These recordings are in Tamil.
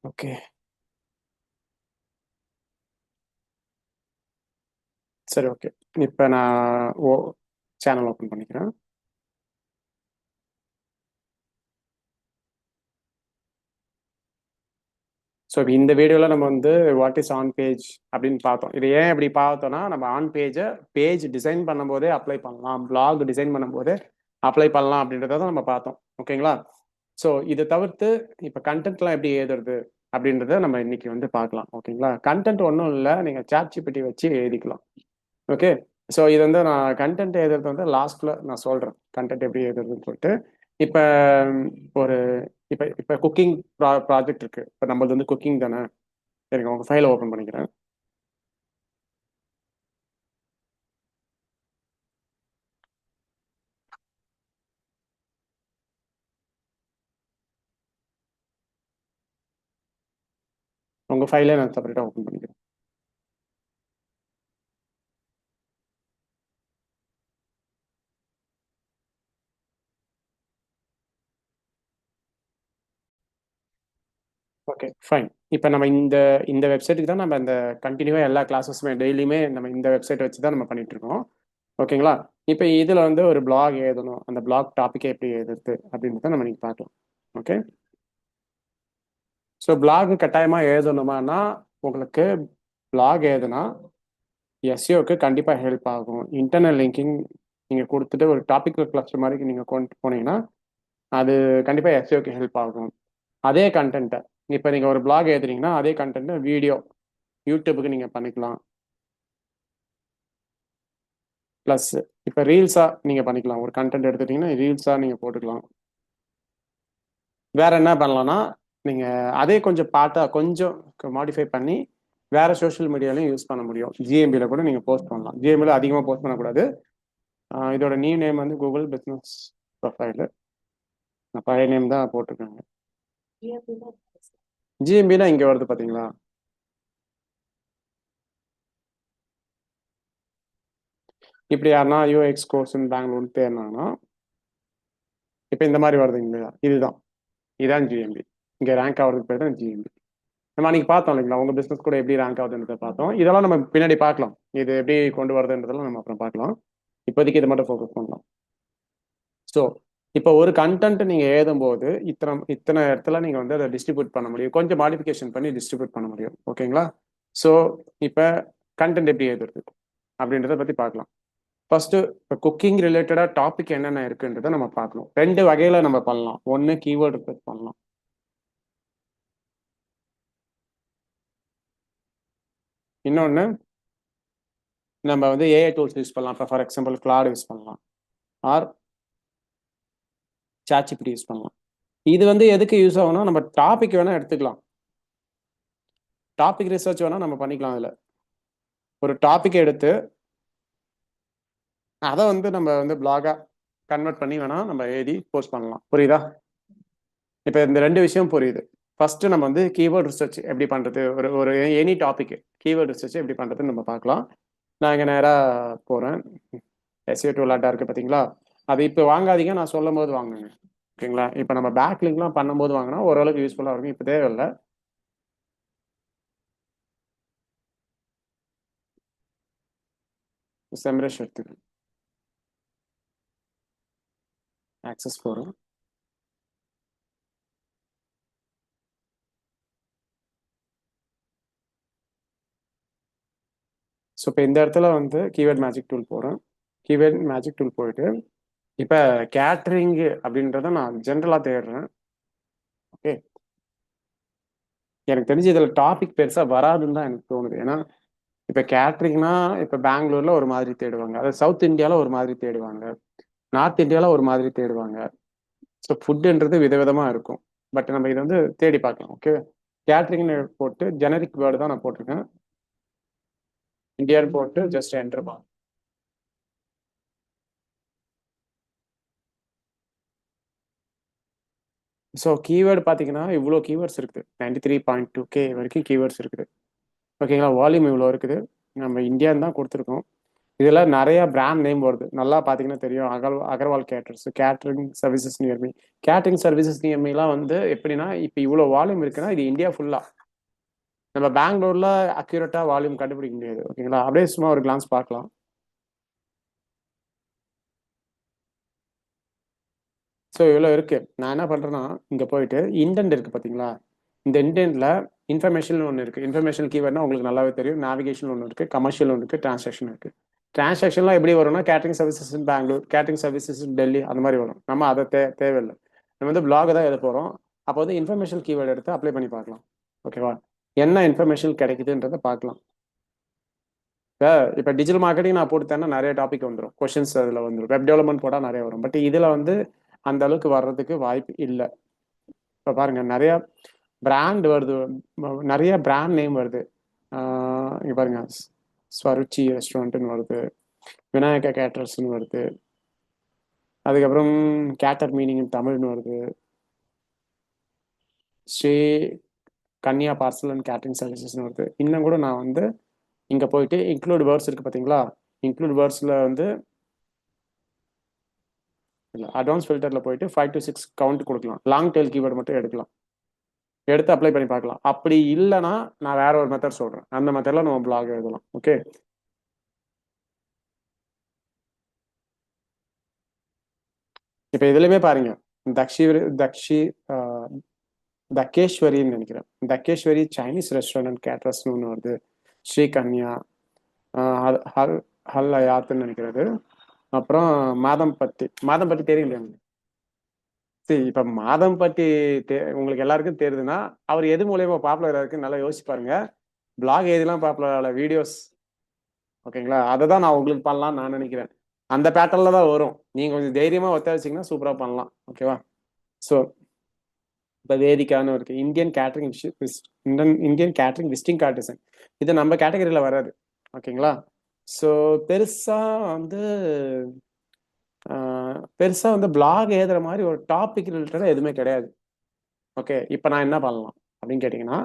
ஓகே. சரி, ஓகே. இப்போ நான் சேனல் ஓப்பன் பண்ணிக்கிறேன். ஸோ இந்த வீடியோவில் நம்ம வந்து வாட் இஸ் ஆன் பேஜ் அப்படின்னு பார்த்தோம். இது ஏன் இப்படி பார்த்தோம்னா, நம்ம ஆன் பேஜ் டிசைன் பண்ணும்போதே அப்ளை பண்ணலாம், பிளாக் டிசைன் பண்ணும்போதே அப்ளை பண்ணலாம் அப்படின்றத தான் நம்ம பார்த்தோம். ஓகேங்களா? ஸோ இதை தவிர்த்து இப்போ கண்டென்ட்லாம் எப்படி எழுதுறது அப்படின்றத நம்ம இன்னைக்கு வந்து பார்க்கலாம். ஓகேங்களா? கண்டென்ட் ஒன்றும் இல்லை, நீங்கள் ChatGPT வச்சு எழுதிக்கலாம். ஓகே. ஸோ இது வந்து நான் கண்டென்ட் எழுதுறது வந்து லாஸ்ட்ல நான் சொல்றேன், கண்டென்ட் எப்படி எழுதுறதுன்னு சொல்லிட்டு. இப்போ ஒரு இப்போ குக்கிங் ப்ராஜெக்ட் இருக்கு. இப்போ நம்மளது வந்து குக்கிங் தானே. சரிங்க, உங்க ஃபைலை ஓப்பன் பண்ணிக்கிறேன். உங்க ஃபைலை நான் செப்பரேட்டாக ஓப்பன் பண்ணிக்கிறேன். Okay, fine. இப்போ நம்ம இந்த இந்த வெப்சைட்டுக்கு தான் நம்ம இந்த கண்டினியூவாக எல்லா கிளாஸஸுமே டெய்லியுமே நம்ம இந்த வெப்சைட் வச்சு தான் நம்ம பண்ணிட்டு இருக்கோம். ஓகேங்களா? இப்போ இதில் வந்து ஒரு பிளாக் எழுதணும், அந்த பிளாக் டாப்பிக்கை எப்படி எழுதுறது அப்படின்றத நம்ம இன்னைக்கு பார்க்கலாம். ஓகே. ஸோ பிளாக் கட்டாயமாக எழுதணுமானா, உங்களுக்கு பிளாக் எழுதுனா எஸ்இஓக்கு கண்டிப்பாக ஹெல்ப் ஆகும். இன்டர்னல் லிங்கிங் நீங்கள் கொடுத்துட்டு ஒரு டாபிக் கிளஸ்டர் மாதிரி நீங்கள் கொண்டு போனீங்கன்னா அது கண்டிப்பாக எஸ்இஓக்கு ஹெல்ப் ஆகும். அதே கண்டென்ட்டை இப்போ நீங்கள் ஒரு பிளாக் எழுதுறீங்கன்னா அதே கண்டென்ட்டை வீடியோ யூடியூபுக்கு நீங்கள் பண்ணிக்கலாம். ப்ளஸ் இப்போ ரீல்ஸாக நீங்கள் பண்ணிக்கலாம். ஒரு கண்டென்ட் எடுத்துட்டீங்கன்னா ரீல்ஸாக நீங்கள் போட்டுக்கலாம். வேற என்ன பண்ணலாம்னா, நீங்கள் அதே கொஞ்சம் பார்ட்டாக கொஞ்சம் மாடிஃபை பண்ணி வேற சோஷியல் மீடியாலையும் யூஸ் பண்ண முடியும். ஜிஎம்பியில் கூட நீங்கள் போஸ்ட் பண்ணலாம். ஜிஎம்பியில் அதிகமாக போஸ்ட் பண்ணக்கூடாது. இதோட நியூ நேம் வந்து கூகுள் பிஸ்னஸ் ப்ரொஃபைலு. நான் பழைய நேம் தான் போட்டிருக்காங்க. ஜிஎம்பினா இங்கே வருது பார்த்தீங்களா? இப்படி யாருன்னா யூஎக்ஸ் கோர்ஸ் இன் பெங்களூர் தேர்னாங்கன்னா இப்போ இந்த மாதிரி வருது இல்லையா? இதுதான் ஜிஎம்பி. இங்கே ரேங்க் ஆகிறதுக்கு பேர் தான் ஜிஎம்பி. நம்ம அன்னைக்கு பார்த்தோம் இல்லைங்களா, உங்க பிசினஸ் கூட எப்படி ரேங்க் ஆகுதுன்றதை பார்த்தோம். இதெல்லாம் நம்ம பின்னாடி பார்க்கலாம், இது எப்படி கொண்டு வருதுன்றதெல்லாம் நம்ம அப்புறம் பார்க்கலாம். இப்போதைக்கு இது மட்டும் ஃபோக்கஸ் பண்ணலாம். ஸோ இப்போ ஒரு கண்டென்ட் நீங்க எழுதும் போது இத்தனை இத்தனை இடத்துல நீங்க வந்து அதை டிஸ்ட்ரிபியூட் பண்ண முடியும், கொஞ்சம் மாடிஃபிகேஷன் பண்ணி டிஸ்ட்ரிபியூட் பண்ண முடியும். ஓகேங்களா? ஸோ இப்போ கண்டென்ட் எப்படி எழுதுறது அப்படின்றத பத்தி பார்க்கலாம். ஃபர்ஸ்ட் இப்போ குக்கிங் ரிலேட்டடா டாபிக் என்னென்ன இருக்குன்றதை நம்ம பார்க்கணும். ரெண்டு வகையில நம்ம பண்ணலாம். ஒன்று கீவேர்டு ரிசர்ச் பண்ணலாம், இன்னொன்று நம்ம வந்து ஏஐ டூல்ஸ் யூஸ் பண்ணலாம். இப்போ ஃபார் எக்ஸாம்பிள் கிளாட் யூஸ் பண்ணலாம், ஆர் ChatGPT யூஸ் பண்ணலாம். இது வந்து எதுக்கு யூஸ் ஆகும்னா, நம்ம டாபிக் வேணா எடுத்துக்கலாம், டாபிக் ரிசர்ச் வேணா நம்ம பண்ணிக்கலாம். அதில் ஒரு டாபிக் எடுத்து அதை வந்து நம்ம வந்து பிளாகா கன்வெர்ட் பண்ணி வேணா நம்ம எழுதி போஸ்ட் பண்ணலாம். புரியுதா? இப்போ இந்த ரெண்டு விஷயம் புரியுது. ஃபர்ஸ்ட் நம்ம வந்து கீவேர்ட் ரிசர்ச் எப்படி பண்றது, ஒரு ஒரு எனி டாபிக் கீவேர்ட் ரிசர்ச் எப்படி பண்றதுன்னு நம்ம பார்க்கலாம். நான் இங்கே நேராக போறேன். எஸ்ஏ டூலாட்டா இருக்கு பார்த்தீங்களா? அது இப்போ வாங்காதீங்க, நான் சொல்லும் போது வாங்குங்க. ஓகேங்களா? இப்போ நம்ம பேக் லிங்க்லாம் பண்ணும்போது வாங்கினா ஓரளவுக்கு யூஸ்ஃபுல்லாக இருக்கும். இப்போ தேவையில்லை. செம்ரஷ் எடுத்துக்கேன், ஆக்சஸ் போகிறோம். ஸோ இப்போ இந்த இடத்துல வந்து கீவேர்ட் மேஜிக் டூல் போகிறேன். கீவேர்ட் மேஜிக் டூல் போயிட்டு இப்போ கேட்ரிங் அப்படின்றத நான் ஜென்ரலாக தேடுறேன். ஓகே. எனக்கு தெரிஞ்சு இதில் டாபிக் பெருசாக வராதுன்னு தான் எனக்கு தோணுது. ஏன்னா இப்போ கேட்ரிங்னா இப்போ பெங்களூரில் ஒரு மாதிரி தேடுவாங்க, அதாவது சவுத் இந்தியாவில் ஒரு மாதிரி தேடுவாங்க, நார்த் இந்தியாவில் ஒரு மாதிரி தேடுவாங்க. ஸோ ஃபுட்டுன்றது விதவிதமாக இருக்கும். பட் நம்ம இதை வந்து தேடி பார்க்கலாம். ஓகே. கேட்ரிங்னு போட்டு ஜெனரிக் வேர்டு தான் நான் போட்டிருக்கேன். இந்தியான்னு போட்டு ஜஸ்ட் என்டர் பண்ணலாம். ஸோ கீவேர்டு பார்த்தீங்கன்னா இவ்வளோ கீவேர்ட்ஸ் இருக்குது, 93.2K வரைக்கும் கீவேர்ட்ஸ் இருக்குது. ஓகேங்களா? வால்யூம் இவ்வளோ இருக்குது. நம்ம இந்தியான்னு தான் கொடுத்துருக்கோம். இதுல நிறைய பிராண்ட் நேம் வருது, நல்லா பாத்தீங்கன்னா தெரியும். Agarwal caterers, catering services near me. Catering services நியர்மிலாம் வந்து எப்படின்னா, இப்போ இவ்வளோ வால்யூம் இருக்குன்னா இது இந்தியா ஃபுல்லா. நம்ம பெங்களூர்ல அக்யூரேட்டா வால்யூம் கண்டுபிடிக்க முடியாது. ஓகேங்களா, அப்படியே சும்மா ஒரு கிளான்ஸ் பார்க்கலாம். ஸோ இவ்வளோ இருக்கு. நான் என்ன பண்றேன்னா, இங்க போயிட்டு இண்டென்ட் இருக்கு பாத்தீங்களா, இந்த இண்டென்ட்ல இன்ஃபர்மேஷன் ஒன்று இருக்கு. இன்ஃபர்மேஷன் கீவேர்ட்னா உங்களுக்கு நல்லாவே தெரியும். நேவிகேஷன் ஒன்று இருக்கு, கமர்ஷியல் ஒன்று இருக்கு, டிரான்சாக்ஷன் இருக்கு. டிரான்சாக்ஷன்லாம் எப்படி வரும்னா, catering services in Bangalore, catering services in Delhi, அந்த மாதிரி வரும். நம்ம அதை தேவையில்லை. நம்ம வந்து பிளாக் தான் எழுத போறோம். அப்போ வந்து இன்ஃபர்மேஷன் கீவேர்டு எடுத்து அப்ளை பண்ணி பார்க்கலாம். ஓகேவா, என்ன இன்ஃபர்மேஷன் கிடைக்குதுன்றதை பார்க்கலாம். இப்போ டிஜிட்டல் மார்க்கெட்டிங் நான் போட்டுத்தேன்னா நிறைய டாபிக் வந்துடும், கொஸ்டின்ஸ் அதில் வந்துடும். வெப் டெவலப்மெண்ட் போட்டால் நிறைய வரும். பட் இதில் வந்து அந்த அளவுக்கு வர்றதுக்கு வாய்ப்பு இல்லை. இப்போ பாருங்க, நிறைய பிராண்ட் வருது, நிறைய பிராண்ட் நேம் வருது. இங்க பாருங்க, ஸ்வருச்சி ரெஸ்டாரண்ட்னு வருது, விநாயகா கேட்டர்ஸ்னு வருது, அதுக்கப்புறம் கேட்டர் மீனிங் தமிழ்னு வருது, ஸ்ரீ கன்யா பார்சல் அண்ட் கேட்டரிங் சர்வீசஸ்னு வருது. இன்னும் கூட நான் வந்து இங்கே போயிட்டு இன்க்ளூட் வேர்ட்ஸ் இருக்கு பார்த்தீங்களா, இன்க்ளூட் வேர்ட்ஸில் வந்து இல்லை, அட்வான்ஸ் ஃபில்டரில் போயிட்டு 5 to 6 கவுண்ட் கொடுக்கலாம். லாங் டெயில் கீவேர்டு மட்டும் எடுக்கலாம், எடுத்து அப்ளை பண்ணி பார்க்கலாம். அப்படி இல்லைன்னா நான் வேற ஒரு மெத்தட் சொல்கிறேன், அந்த மெத்தடில் நம்ம பிளாக் எழுதலாம். ஓகே, இப்போ இதுலையுமே பாருங்க, தக்ஷி தக்கேஸ்வரின்னு நினைக்கிறேன். தக்கேஸ்வரி சைனீஸ் ரெஸ்டாரண்ட் கேட்டரஸ்னு ஒன்று வருது. ஸ்ரீகன்யா, ஹல் அயாத்துன்னு நினைக்கிறது. அப்புறம் மாதம்பட்டி தெரியல. சரி, இப்போ மாதம்பட்டி உங்களுக்கு எல்லாருக்கும் தெரியுதுன்னா அவர் எது மூலியமா பாப்புலர் இருக்குன்னு நல்லா யோசிச்சு பாருங்க. பிளாக் எதுலாம் பாப்புலர் வீடியோஸ். ஓகேங்களா, அதை தான் நான் உங்களுக்கு பண்ணலாம்னு நான் நினைக்கிறேன். அந்த பேட்டர்ல தான் வரும். நீங்க கொஞ்சம் தைரியமா ஒத்துழைச்சிங்கன்னா சூப்பரா பண்ணலாம். ஓகேவா, ஸோ இப்போ வேதிக்கான்னு இருக்கு, Indian catering visiting card design. இது நம்ம கேட்டகரியில் வராது. ஓகேங்களா, ஸோ பெருசா வந்து பிளாக் எழுதுற மாதிரி ஒரு டாபிக் ரிலேட்டடாக எதுவுமே கிடையாது. ஓகே, இப்போ நான் என்ன பண்ணலாம் அப்படின்னு கேட்டிங்கன்னா,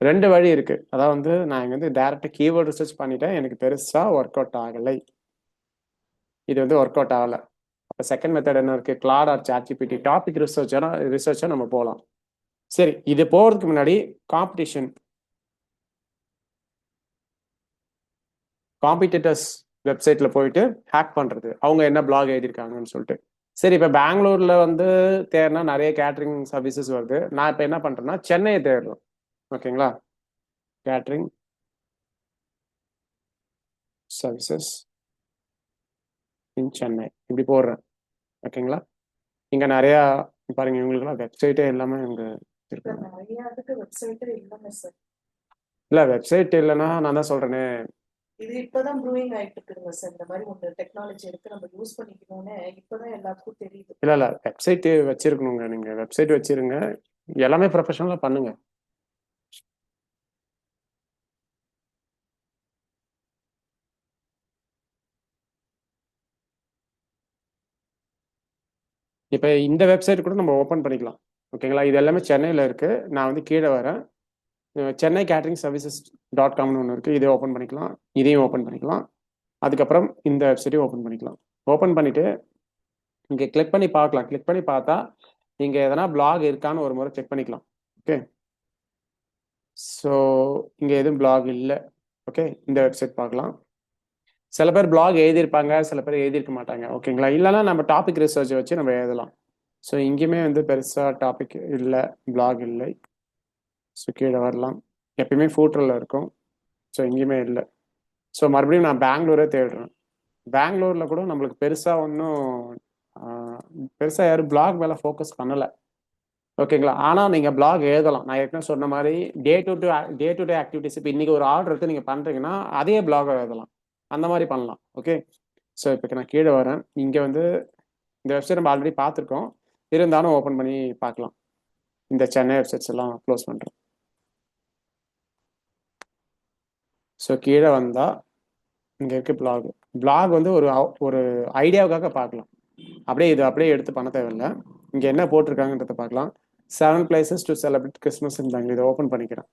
ரெண்டு வழி இருக்கு. அதாவது வந்து நான் இங்கே வந்து டைரக்டாக கீவேர்டு ரிசர்ச் பண்ணிட்டேன், எனக்கு பெருசா ஒர்க் அவுட் ஆகலை. இது வந்து ஒர்க் அவுட் ஆகலை. அப்போ செகண்ட் மெத்தட் என்ன இருக்கு, கிளாட் ஆர் சாட்ஜிபிடி டாபிக் ரிசர்ச்சா நம்ம போகலாம். சரி, இது போறதுக்கு முன்னாடி காம்படிட்டர்ஸ் வெப்சைட்ல போயிட்டு ஹேக் பண்றது, அவங்க என்ன பிளாக் எழுதியிருக்காங்கன்னு சொல்லிட்டு. சரி, இப்போ பெங்களூர்ல வந்து தேர்னா நிறைய கேட்டரிங் சர்வீசஸ் வருது. நான் இப்போ என்ன பண்றேன்னா சென்னையை தேடுறேன். ஓகேங்களா, கேட்டரிங் சர்வீசஸ் இன் சென்னை இப்படி போடுறேன். ஓகேங்களா, இங்க நிறைய பாருங்க, இவங்களுக்குலாம் வெப்சைட்டே எல்லாமே இங்க இருக்கு. இல்ல, வெப்சைட் இல்லைன்னா நான் தான் சொல்றேனே, இது இப்பதான் ப்ரூவிங் ஆயிட்டு இருக்குங்க சார். இந்த மாதிரி ஒரு டெக்னாலஜி எடுத்து நம்ம யூஸ் பண்ணிக்கணும்னு இப்பதான் எல்லாத்துக்கும் தெரியுது. இல்ல வெப்சைட் வச்சிருக்கணுங்க, நீங்க வெப்சைட் வச்சிருங்க, எல்லாமே ப்ரொஃபஷனலா பண்ணுங்க. இப்போ இந்த வெப்சைட் கூட நம்ம ஓப்பன் பண்ணிக்கலாம். ஓகேங்களா, இது எல்லாமே சென்னையில் இருக்கு. நான் வந்து கீழே வரேன், சென்னை கேட்டரிங் சர்வீசஸ் .comனு ஒன்று இருக்கு, இதே ஓப்பன் பண்ணிக்கலாம், இதையும் ஓப்பன் பண்ணிக்கலாம். அதுக்கப்புறம் இந்த வெப்சைட்டையும் ஓப்பன் பண்ணிக்கலாம். ஓப்பன் பண்ணிட்டு இங்கே கிளிக் பண்ணி பார்க்கலாம். கிளிக் பண்ணி பார்த்தா இங்கே எதனா பிளாக் இருக்கான்னு ஒரு முறை செக் பண்ணிக்கலாம். ஓகே, ஸோ இங்கே எதுவும் பிளாக் இல்லை. ஓகே, இந்த வெப்சைட் பார்க்கலாம். சில பேர் பிளாக் எழுதியிருப்பாங்க, சில பேர் எழுதியிருக்க மாட்டாங்க. ஓகேங்களா, இல்லைன்னா நம்ம டாபிக் ரிசர்ச் வச்சு நம்ம எழுதலாம். ஸோ இங்கேயுமே வந்து பெருசாக டாபிக் இல்லை, பிளாக் இல்லை. ஸோ கீழே வரலாம், எப்பயுமே ஃபூட்டரில் இருக்கும். ஸோ இங்கேயுமே இல்லை. ஸோ மறுபடியும் நான் பெங்களூரே தேடுறேன். பெங்களூரில் கூட நம்மளுக்கு பெருசாக ஒன்றும் பெருசாக யாரும் பிளாக் மேலே ஃபோக்கஸ் பண்ணலை. ஓகேங்களா, ஆனால் நீங்கள் பிளாக் எழுதலாம். நான் ஏற்கனவே சொன்ன மாதிரி டே டு டே ஆக்டிவிட்டிஸ், இப்போ இன்றைக்கி ஒரு ஆர்டர் எடுத்து நீங்கள் பண்ணுறீங்கன்னா அதே பிளாக் எழுதலாம், அந்த மாதிரி பண்ணலாம். ஓகே, ஸோ இப்போ நான் கீழே வரேன். இங்கே வந்து இந்த வெப்சைட் நம்ம ஆல்ரெடி பார்த்துருக்கோம், இருந்தாலும் ஓப்பன் பண்ணி பார்க்கலாம். இந்த சென்னை வெப்சைட்ஸ் எல்லாம் க்ளோஸ் பண்ணுறேன். ஸோ கீழே வந்தால் இங்கே இருக்க பிளாக் வந்து ஒரு ஐடியாவுக்காக பார்க்கலாம். அப்படியே எடுத்து பண்ண தேவையில்லை. இங்கே என்ன போட்டிருக்காங்கன்றத பார்க்கலாம். 7 places to celebrate கிறிஸ்மஸ் இருந்தாங்க, இதை ஓப்பன் பண்ணிக்கிறேன்.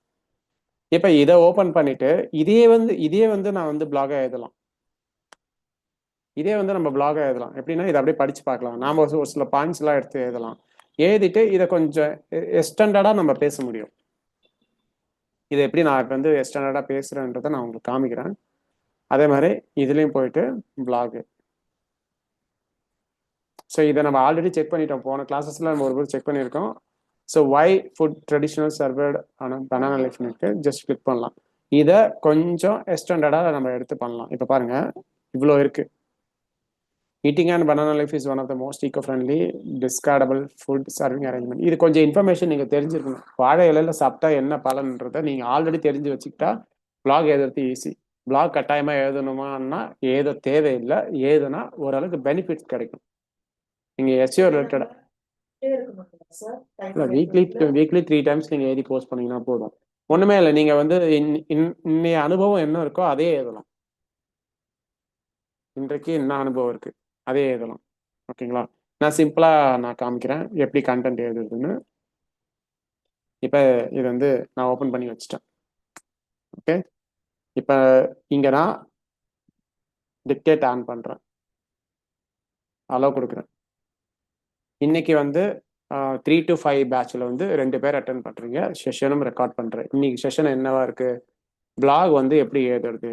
இப்போ இதை ஓப்பன் பண்ணிட்டு இதே வந்து நான் வந்து பிளாகாக எழுதலாம். இதே வந்து நம்ம பிளாக எழுதலாம் எப்படின்னா இதை அப்படியே படிச்சு பார்க்கலாம் நாம ஒரு சில பாயிண்ட்ஸ் எல்லாம் எடுத்து எழுதலாம் எழுதிட்டு இதை கொஞ்சம் எக்ஸ்டெண்டடா நம்ம பேச முடியும் இதை எப்படி நான் இப்போ வந்து எக்ஸ்டெண்டடா பேசுறேன்றதை நான் உங்களுக்கு காமிக்கிறேன் அதே மாதிரி இதுலயும் போயிட்டு பிளாக் ஸோ இதை நம்ம ஆல்ரெடி செக் பண்ணிட்டோம் போன கிளாஸஸ்ல நம்ம ஒரு செக் பண்ணியிருக்கோம் so why food traditional served banana leaf இருக்கு ஜஸ்ட் கிளிக் பண்ணலாம் இதை கொஞ்சம் எக்ஸ்டெண்டடாக நம்ம எடுத்து பண்ணலாம் இப்போ பாருங்க இவ்வளோ இருக்கு eating and banana leaf is one of the most eco friendly discardable food serving arrangement இது கொஞ்சம் இன்ஃபர்மேஷன் நீங்கள் தெரிஞ்சிருக்கணும் வாழை இலையில சாப்பிட்டா என்ன பலன்றதை நீங்கள் ஆல்ரெடி தெரிஞ்சு வச்சுக்கிட்டா பிளாக் எழுதுறது ஈஸி பிளாக் கட்டாயமாக எழுதணுமான்னா ஏதோ தேவையில்லை ஏதுனா ஓரளவுக்கு பெனிஃபிட்ஸ் கிடைக்கும் நீங்கள் எஸ்இஓ ரிலேட்டடாக இல்லை வீக்லி 3 டைம்ஸ் நீங்கள் எழுதி போஸ்ட் பண்ணீங்கன்னா போதும் ஒன்றுமே இல்லை நீங்கள் வந்து இன்னைய அனுபவம் என்ன இருக்கோ அதே எழுதலாம் இன்றைக்கு என்ன அனுபவம் இருக்கு அதே எழுதலாம் ஓகேங்களா நான் சிம்பிளா நான் காமிக்கிறேன் எப்படி கண்டென்ட் எழுதுறதுன்னு இப்போ இது வந்து நான் ஓப்பன் பண்ணி வச்சுட்டேன் ஓகே இப்போ இங்க நான் டிக்டேட் ஆன் பண்றேன் அலோவ் கொடுக்குறேன் இன்னைக்கு வந்து 3 to 5 பேட்ச்ல வந்து 2 பேர் அட்டன் பண்றீங்க செஷனும் ரெக்கார்ட் பண்றேன் இன்னைக்கு செஷன் என்னவா இருக்கு பிளாக் வந்து எப்படி எழுதுறது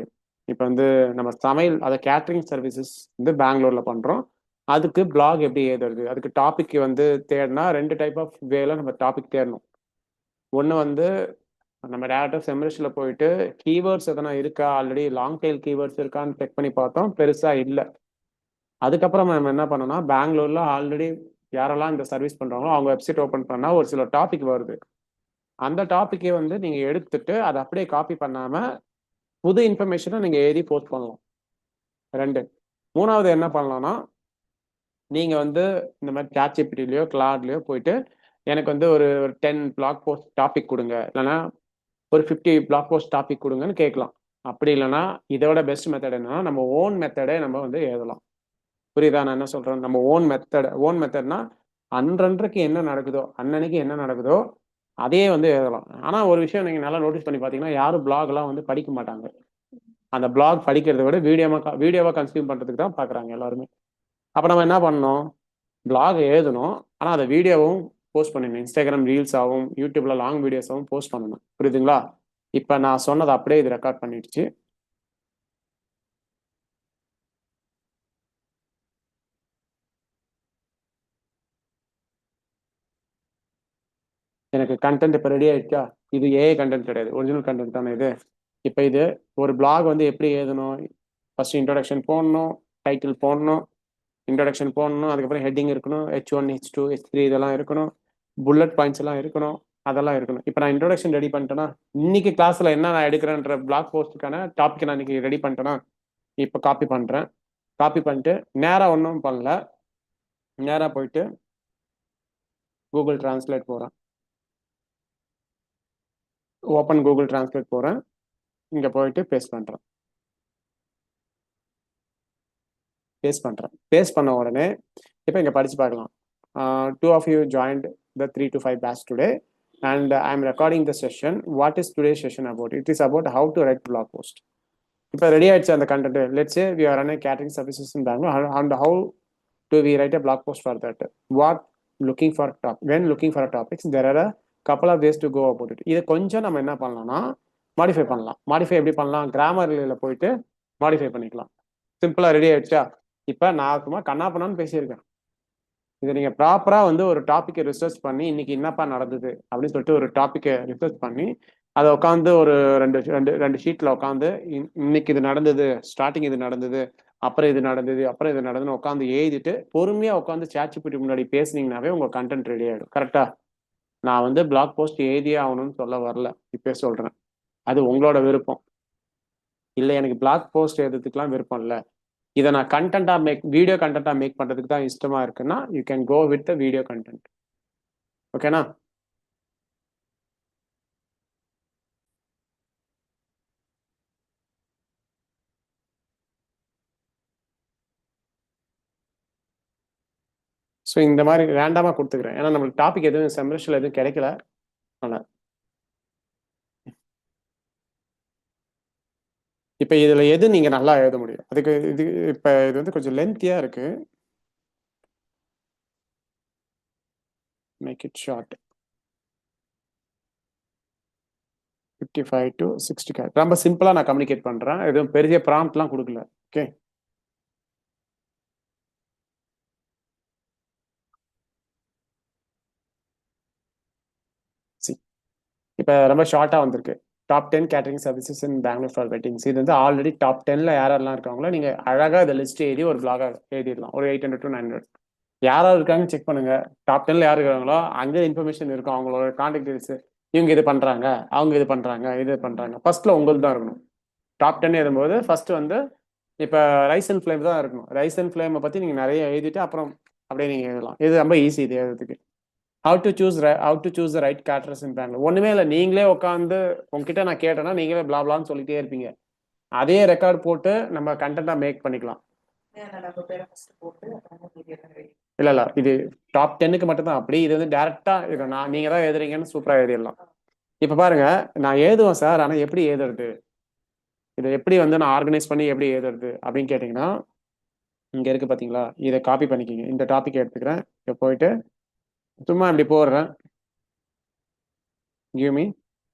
இப்போ வந்து நம்ம சமையல் அதை கேட்ரிங் சர்வீசஸ் வந்து பெங்களூர்ல பண்றோம் அதுக்கு பிளாக் எப்படி எழுதுறது அதுக்கு டாபிக் வந்து தேடினா 2 டைப் ஆஃப் வேல நம்ம டாபிக் தேடணும் ஒன்று வந்து நம்ம டேரக்டாக செம்ரிஷில் போயிட்டு கீவேர்ட்ஸ் எதனா இருக்கா ஆல்ரெடி லாங் டெயில் கீவேர்ட்ஸ் இருக்கான்னு செக் பண்ணி பார்த்தோம் பெருசா இல்லை அதுக்கப்புறம் நம்ம என்ன பண்ணோம்னா பெங்களூர்ல ஆல்ரெடி யாரெல்லாம் இந்த சர்வீஸ் பண்றாங்களோ அவங்க வெப்சைட் ஓப்பன் பண்ணா ஒரு சில டாபிக் வருது அந்த டாப்பிக்கை வந்து நீங்க எடுத்துட்டு அதை அப்படியே காப்பி பண்ணாம புது இன்ஃபர்மேஷனை நீங்க எழுதி போஸ்ட் பண்ணலாம் 2 மூணாவது என்ன பண்ணலாம்னா நீங்க வந்து இந்த மாதிரி சாட்ஜிபிட்டிலையோ கிளாட்லயோ போயிட்டு எனக்கு வந்து ஒரு 10 பிளாக் போஸ்ட் டாபிக் கொடுங்க இல்லைன்னா ஒரு 50 பிளாக் போஸ்ட் டாபிக் கொடுங்கன்னு கேட்கலாம் அப்படி இல்லைன்னா இதோட பெஸ்ட் மெத்தட் என்னன்னா நம்ம ஓன் மெத்தடை நம்ம வந்து எழுதலாம் புரியுதா நான் என்ன சொல்றேன் நம்ம ஓன் மெத்தட்னா அன்றன்றைக்கு என்ன நடக்குதோ அன்னன்னைக்கு என்ன நடக்குதோ அதே வந்து எழுதலாம் ஆனா ஒரு விஷயம் நீங்க நல்லா நோட்டீஸ் பண்ணி பாத்தீங்கன்னா யாரும் பிளாக் எல்லாம் வந்து படிக்க மாட்டாங்க அந்த பிளாக் படிக்கிறத விட வீடியோவா கன்சியூம் பண்றதுக்கு தான் பாக்குறாங்க எல்லாருமே அப்ப நம்ம என்ன பண்ணணும் பிளாக் எழுதணும் ஆனா அதை வீடியோவும் போஸ்ட் பண்ணணும் இன்ஸ்டாகிராம் ரீல்ஸ் ஆகும் யூடியூப்ல லாங் வீடியோஸாவும் போஸ்ட் பண்ணணும் புரியுதுங்களா இப்ப நான் சொன்னதை அப்படியே இது ரெக்கார்ட் பண்ணிடுச்சு எனக்கு கண்டென்ட் இப்போ ரெடி ஆயிடுச்சா இது ஏஐ கண்டென்ட் கிடையாது ஒரிஜினல் கண்டென்ட் தானே இது இப்போ இது ஒரு பிளாக் வந்து எப்படி எழுதணும் ஃபர்ஸ்ட் இன்ட்ரோடக்ஷன் போடணும் டைட்டில் போடணும் இன்ட்ரோடக்ஷன் போடணும் அதுக்கப்புறம் ஹெட்டிங் இருக்கணும் H1 H2 H3 இதெல்லாம் இருக்கணும் புல்லட் பாயிண்ட்ஸ் எல்லாம் இருக்கணும் அதெல்லாம் இருக்கணும் இப்போ நான் இன்ட்ரோடக்ஷன் ரெடி பண்ணிட்டேன்னா இன்னைக்கு கிளாஸ்ல என்ன நான் எடுக்கிறேன்ற பிளாக் போஸ்ட்டுக்கான டாபிக் நான் இன்னைக்கு ரெடி பண்ணிட்டேன்னா இப்போ காப்பி பண்றேன் காப்பி பண்ணிட்டு நேரா ஒன்றும் பண்ணல நேரா போயிட்டு கூகுள் டிரான்ஸ்லேட் போறேன் ஓப்பன் கூகுள் டிரான்ஸ்லேட் போறேன் இங்க போயிட்டு பேஸ்ட் பண்றேன் பேஸ்ட் பண்ண உடனே இப்போ இங்க படிச்சு பார்க்கலாம் 2 of you joined the 3 to 5 batch today and I'm recording the session. What is today's session about? It is about how to write blog post. இப்போ ரெடி ஆயிடுச்சு அந்த content let's say we are running catering services in Bangalore and how do we write a blog post for that? What looking for when looking for a topics there are a couple of ways to go about it. இதை கொஞ்சம் நம்ம என்ன பண்ணலாம்னா மாடிஃபை பண்ணலாம் மாடிஃபை எப்படி பண்ணலாம் கிராமர்ல போயிட்டு மாடிஃபை பண்ணிக்கலாம் சிம்பிளா ரெடி ஆயிடுச்சா இப்ப நான் சும்மா கண்ணாப்பண்ணான்னு பேசியிருக்கேன் இதை நீங்க ப்ராப்பரா வந்து ஒரு டாபிக்கை ரிசர்ச் பண்ணி இன்னைக்கு என்னப்பா நடந்தது அப்படின்னு சொல்லிட்டு ஒரு டாபிக்கை ரிசர்ச் பண்ணி அதை உட்காந்து ஒரு ரெண்டு ஷீட்ல உட்காந்து இன்னைக்கு இது நடந்தது ஸ்டார்டிங் இது நடந்தது அப்புறம் இது நடந்தது அப்புறம் இது நடந்ததுன்னு உட்காந்து எழுதிட்டு பொறுமையா உட்காந்து சாட்ஜிபிட்டி முன்னாடி பேசுனீங்கன்னாவே உங்க கண்டென்ட் ரெடி ஆயிடும் கரெக்டா நான் வந்து பிளாக் போஸ்ட் எழுதியே ஆகணும்னு சொல்ல வரல இப்பே சொல்றேன் அது உங்களோட விருப்பம் இல்லை எனக்கு பிளாக் போஸ்ட் எழுதுறதுக்குலாம் விருப்பம் இல்லை இதை நான் கண்டென்ட்டா வீடியோ கண்டென்ட்டா மேக் பண்றதுக்கு தான் இஷ்டமா இருக்குன்னா you can go with the video content ஓகேனா ஸோ இந்த மாதிரி ரேண்டமா கொடுத்துக்கிறேன் ஏன்னா நம்மளுக்கு டாபிக் எதுவும் செமரிஷில் எதுவும் கிடைக்கல அதனால இப்போ இதில் எது நீங்கள் நல்லா எழுத முடியும் அதுக்கு இப்போ இது வந்து கொஞ்சம் லென்த்தியாக இருக்கு. Make it short. 55 to 60 character. ரொம்ப சிம்பிளாக நான் கம்யூனிகேட் பண்ணுறேன். எதுவும் பெரிய ப்ராம்ப்ட்லாம் கொடுக்கல. ஓகே. இப்போ ரொம்ப ஷார்ட்டாக வந்திருக்கு. Top 10 catering services in Bangalore for weddings. இது வந்து ஆல்ரெடி டாப் 10ல யாரெல்லாம் இருக்காங்களோ நீங்கள் அழகாக இதை லிஸ்ட் எழுதி ஒரு பிளாகாக எழுதிடலாம். ஒரு 800 to 900 யாராவது இருக்காங்கன்னு செக் பண்ணுங்க. டாப் 10ல யார் இருக்காங்களோ அங்கே இன்ஃபர்மேஷன் இருக்கும். அவங்களோட கான்டாக்ட் டீடைல்ஸ், இவங்க இது பண்ணுறாங்க, அவங்க இது பண்ணுறாங்க, இது பண்ணுறாங்க. ஃபர்ஸ்ட்ல உங்களுக்கு தான் இருக்கணும். டாப் 10 எழுதும்போது ஃபர்ஸ்ட் வந்து இப்போ ரைஸ் அண்ட் ஃப்ளேம் தான் இருக்கணும். ரைஸ் அண்ட் ஃப்ளேமை பற்றி நீங்கள் நிறைய எழுதிட்டு அப்புறம் அப்படியே நீங்கள் எழுதலாம். இது ரொம்ப ஈஸி இது எழுதுறதுக்கு. How to choose the right caterers in Bangalore. ஒண்ணுமே இல்லை, நீங்களே உட்காந்து உங்ககிட்ட நான் கேட்டேன்னா நீங்களே பிளாப்லான்னு சொல்லிட்டே இருப்பீங்க. அதே ரெக்கார்ட் போட்டு நம்ம கண்டென்ட்டா மேக் பண்ணிக்கலாம். நம்ம பேரை ஃபர்ஸ்ட் போட்டு அப்புறமா மீதி எல்லாம் ready. இல்ல இது டாப் 10க்கு மட்டும் தான் அப்படி. இது வந்து டேரக்டா இது நான் நீங்க தான் எழுதுறீங்கன்னு சூப்பரா எழுதிடலாம். இப்ப பாருங்க, நான் எழுதுவேன் சார், ஆனா எப்படி எழுதுறது, இதை எப்படி வந்து நான் ஆர்கனைஸ் பண்ணி எப்படி எழுதுறது அப்படின்னு கேட்டீங்கன்னா, இங்க இருக்கு பாத்தீங்களா, இதை காப்பி பண்ணிக்கிங்க. இந்த டாபிக் எடுத்துக்கிறேன். இங்க போயிட்டு சும்மா இப்படி போடுறேன். கிவ் மீ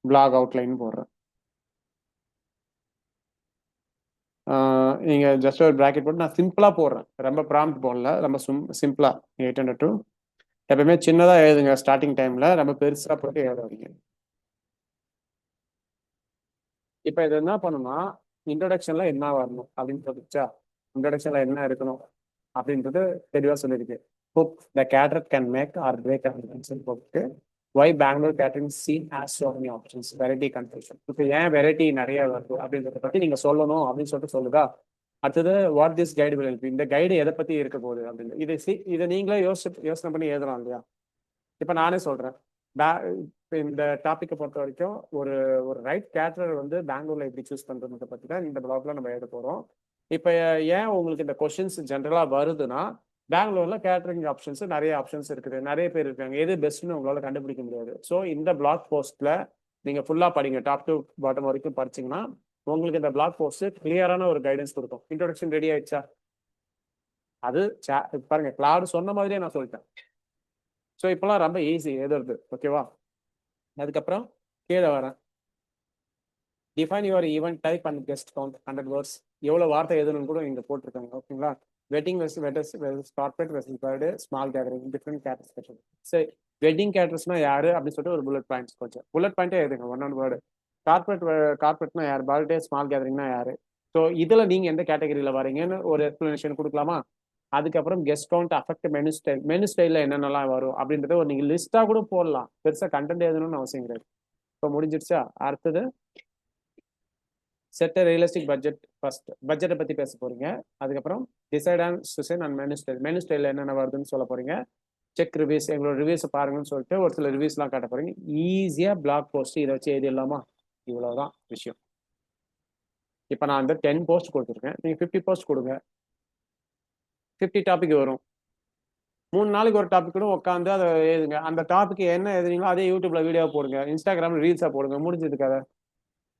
பிளாக் அவுட்லைன் போடுறேன். நீங்க ஜஸ்ட் ஒரு பிராக்கெட் போட்டு நான் சிம்பிளா போடுறேன். ரொம்ப ப்ராம்ப்ட் போடல, ரொம்ப சிம்பிளா 800 to. எப்பவுமே சின்னதா எழுதுங்க ஸ்டார்டிங் டைம்ல, ரொம்ப பெருசா போட்டு எழுதாதீங்க. இப்போ இது என்ன பண்ணணும்னா, இன்ட்ரோடக்ஷன்ல என்ன வரணும் அப்படின்னு சொல்லிச்சா, இன்ட்ரோடக்ஷன்ல என்ன இருக்கணும் அப்படின்றது தெளிவா சொல்லியிருக்கு. Hope the caterer can make or break போட்டு why Bangalore catering scene has so many options, variety confusion. இப்போ ஏன் வெரைட்டி நிறைய வருது அப்படின்றத பத்தி நீங்க சொல்லணும் அப்படின்னு சொல்லிட்டு சொல்லுதா. அடுத்தது what this guide will help. இந்த கைடு எதை பத்தி இருக்க போகுது அப்படின்னு இதை நீங்களே யோசனை பண்ணி எழுதலாம் இல்லையா. இப்போ நானே சொல்றேன். இந்த டாப்பிக்கை பொறுத்த வரைக்கும் ஒரு ஒரு ரைட் கேட்டரர் வந்து பெங்களூர்ல எப்படி சூஸ் பண்றதை பத்தி தான் இந்த பிளாக்ல நம்ம எழுத போறோம். இப்போ ஏன் உங்களுக்கு இந்த கொஸ்டின்ஸ் ஜென்ரலா வருதுன்னா, பெங்களூர்ல கேட்டரிங் ஆப்ஷன்ஸ் நிறைய ஆப்ஷன்ஸ் இருக்குது, நிறைய பேர் இருக்காங்க, எது பெஸ்ட்னு உங்களால கண்டுபிடிக்க முடியாது. ஸோ இந்த பிளாக் போஸ்ட்ல நீங்க ஃபுல்லா படிங்க, டாப் டு பாட்டம் வரைக்கும் படிச்சீங்கன்னா உங்களுக்கு இந்த பிளாக் போஸ்ட் கிளியரான ஒரு கைடன்ஸ் கொடுக்கும். இன்ட்ரோடக்ஷன் ரெடி ஆயிடுச்சா, அது பாருங்க கிளாடு சொன்ன மாதிரியே நான் சொல்லிட்டேன். ஸோ இப்போலாம் ரொம்ப ஈஸி எழுதுறது. ஓகேவா. அதுக்கப்புறம் கீழே வரேன். Define your event type and guest count 100 words. எவ்வளோ வார்த்தை எழுதணும்னு கூட இங்கே போட்டிருக்காங்க. ஓகேங்களா. Wedding versus corporate versus birthday small gathering different caterers. சரி, வெட்டிங் கேட்டர்ஸ்னா யாரு அப்படின்னு சொல்லிட்டு ஒரு புல்லட் பாயிண்ட்ஸ் கொஞ்சம் புல்லட் பாயிண்டே எழுதுங்க, 1 வேர்டு. கார்பரேட்னா யார், பர்த்டே ஸ்மால் கேதரிங்னா யாரு. ஸோ இதுல நீங்க எந்த கேட்டகரியில வரீங்கன்னு ஒரு எக்ஸ்பிளனேஷன் கொடுக்கலாமா. அதுக்கப்புறம் கெஸ்ட் கவுண்ட் அஃபெக்ட் மெனு ஸ்டைல்ல என்னென்னலாம் வரும் அப்படின்றத ஒரு நீங்க லிஸ்டா கூட போடலாம். பெருசா கண்டென்ட் எழுதணும்னு அவசியம் கிடையாது. இப்போ முடிஞ்சிருச்சா. அடுத்தது செட் ரியலிஸ்டிக் பட்ஜெட். ஃபர்ஸ்ட் பட்ஜெட்டை பத்தி பேச போறீங்க. அதுக்கப்புறம் decide on Susan and menu style என்னென்ன வருதுன்னு சொல்ல போறீங்க. செக் ரிவ்யூஸ், எங்களோட ரிவ்யூஸ் பாருங்கன்னு சொல்லிட்டு ஒரு சில ரிவ்யூஸ்லாம் காட்ட போறீங்க. ஈஸியா பிளாக் போஸ்ட் இதை வச்சு எழுதிடலாமா. இவ்வளவுதான் விஷயம். இப்போ நான் வந்து 10 போஸ்ட் கொடுத்துருக்கேன், நீங்க 50 போஸ்ட் கொடுங்க. 50 டாபிக் வரும். 3 நாளைக்கு ஒரு டாபிக் கூட உட்காந்து அதை எழுதுங்க. அந்த டாபிக் என்ன எழுதுறீங்களோ அதே யூடியூப்ல வீடியோ போடுங்க, இன்ஸ்டாகிராம்ல ரீல்ஸா போடுங்க, முடிஞ்சது கதை.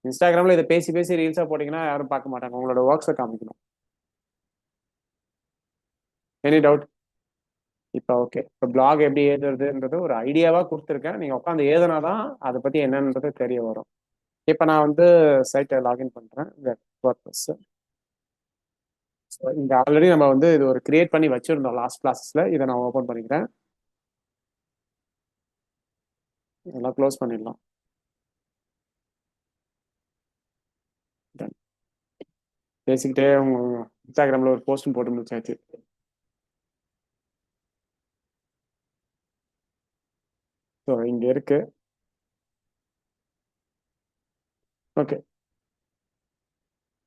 இன்ஸ்டாகிராம்ல இதை பேசி பேசி ரீல்ஸா போட்டீங்கன்னா யாரும் பார்க்க மாட்டாங்க. உங்களோட ஒர்க்ஸை காமிக்கணும். Any doubt. இப்போ ஓகே. இப்போ பிளாக் எப்படி எழுதுறதுன்றது ஒரு ஐடியாவா கொடுத்துருக்கேன். நீங்க உட்காந்து எழுதுனாதான் அதை பத்தி என்னன்றது தெரிய வரும். இப்போ நான் வந்து சைட்டை லாகின் பண்றேன், வெப் பர்பஸ். இங்க ஆல்ரெடி நம்ம வந்து இது ஒரு கிரியேட் பண்ணி வச்சிருந்தோம் லாஸ்ட் கிளாஸஸ்ல. இதை நான் ஓபன் பண்ணிக்கிறேன். இதெல்லாம் க்ளோஸ் பண்ணிடலாம். பேசிக்கிட்டே உங்க இன்ஸ்டாகிராம்ல ஒரு போஸ்டும் போட்டு முடிச்சாச்சு. ஸோ இங்க இருக்கு. ஓகே,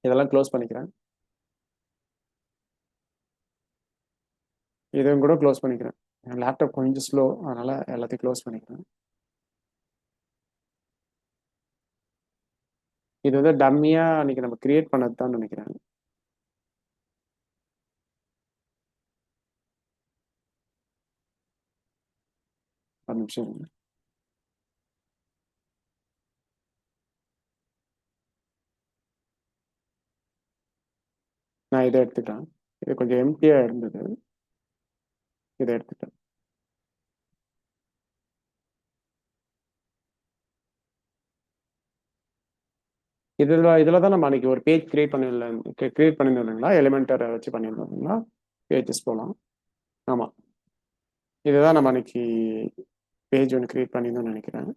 இதெல்லாம் க்ளோஸ் பண்ணிக்கிறேன். இதுவும் கூட க்ளோஸ் பண்ணிக்கிறேன். என் லேப்டாப் கொஞ்சம் ஸ்லோ, அதனால எல்லாத்தையும் க்ளோஸ் பண்ணிக்கிறேன். இது வந்து டம்மியா அன்னைக்கு நம்ம கிரியேட் பண்ணது தான் நினைக்கிறேன். ஒரு நிமிஷம் இருங்க. இதை எடுத்துட்டேன். இது கொஞ்சம் எம்டியா இருந்தது, இதை எடுத்துட்டேன். இதில் தான் நம்ம அன்னைக்கு ஒரு பேஜ் கிரியேட் பண்ணியிருந்தோம் இல்லைங்களா, எலிமெண்டரை வச்சு பண்ணியிருந்தோம் இல்லைங்களா, பேஜஸ் போகலாம். ஆமாம், இதுதான் நம்ம அன்னைக்கு பேஜ் ஒன்று கிரியேட் பண்ணியிருந்தோம்னு நினைக்கிறேன்.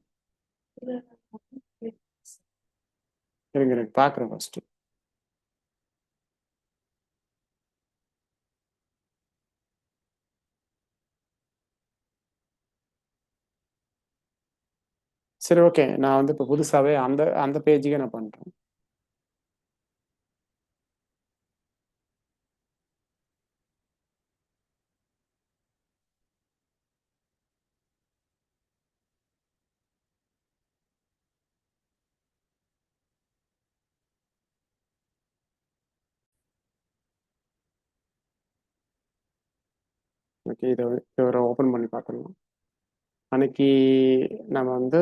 இருங்க எனக்கு பார்க்குறேன் ஃபர்ஸ்ட். சரி, ஓகே, நான் வந்து இப்போ புதுசாகவே அந்த அந்த பேஜுக்கே நான் பண்ணுறேன். ஓகே, இதை ஒரு ஓப்பன் பண்ணி பார்த்துடலாம். அன்னைக்கு நம்ம வந்து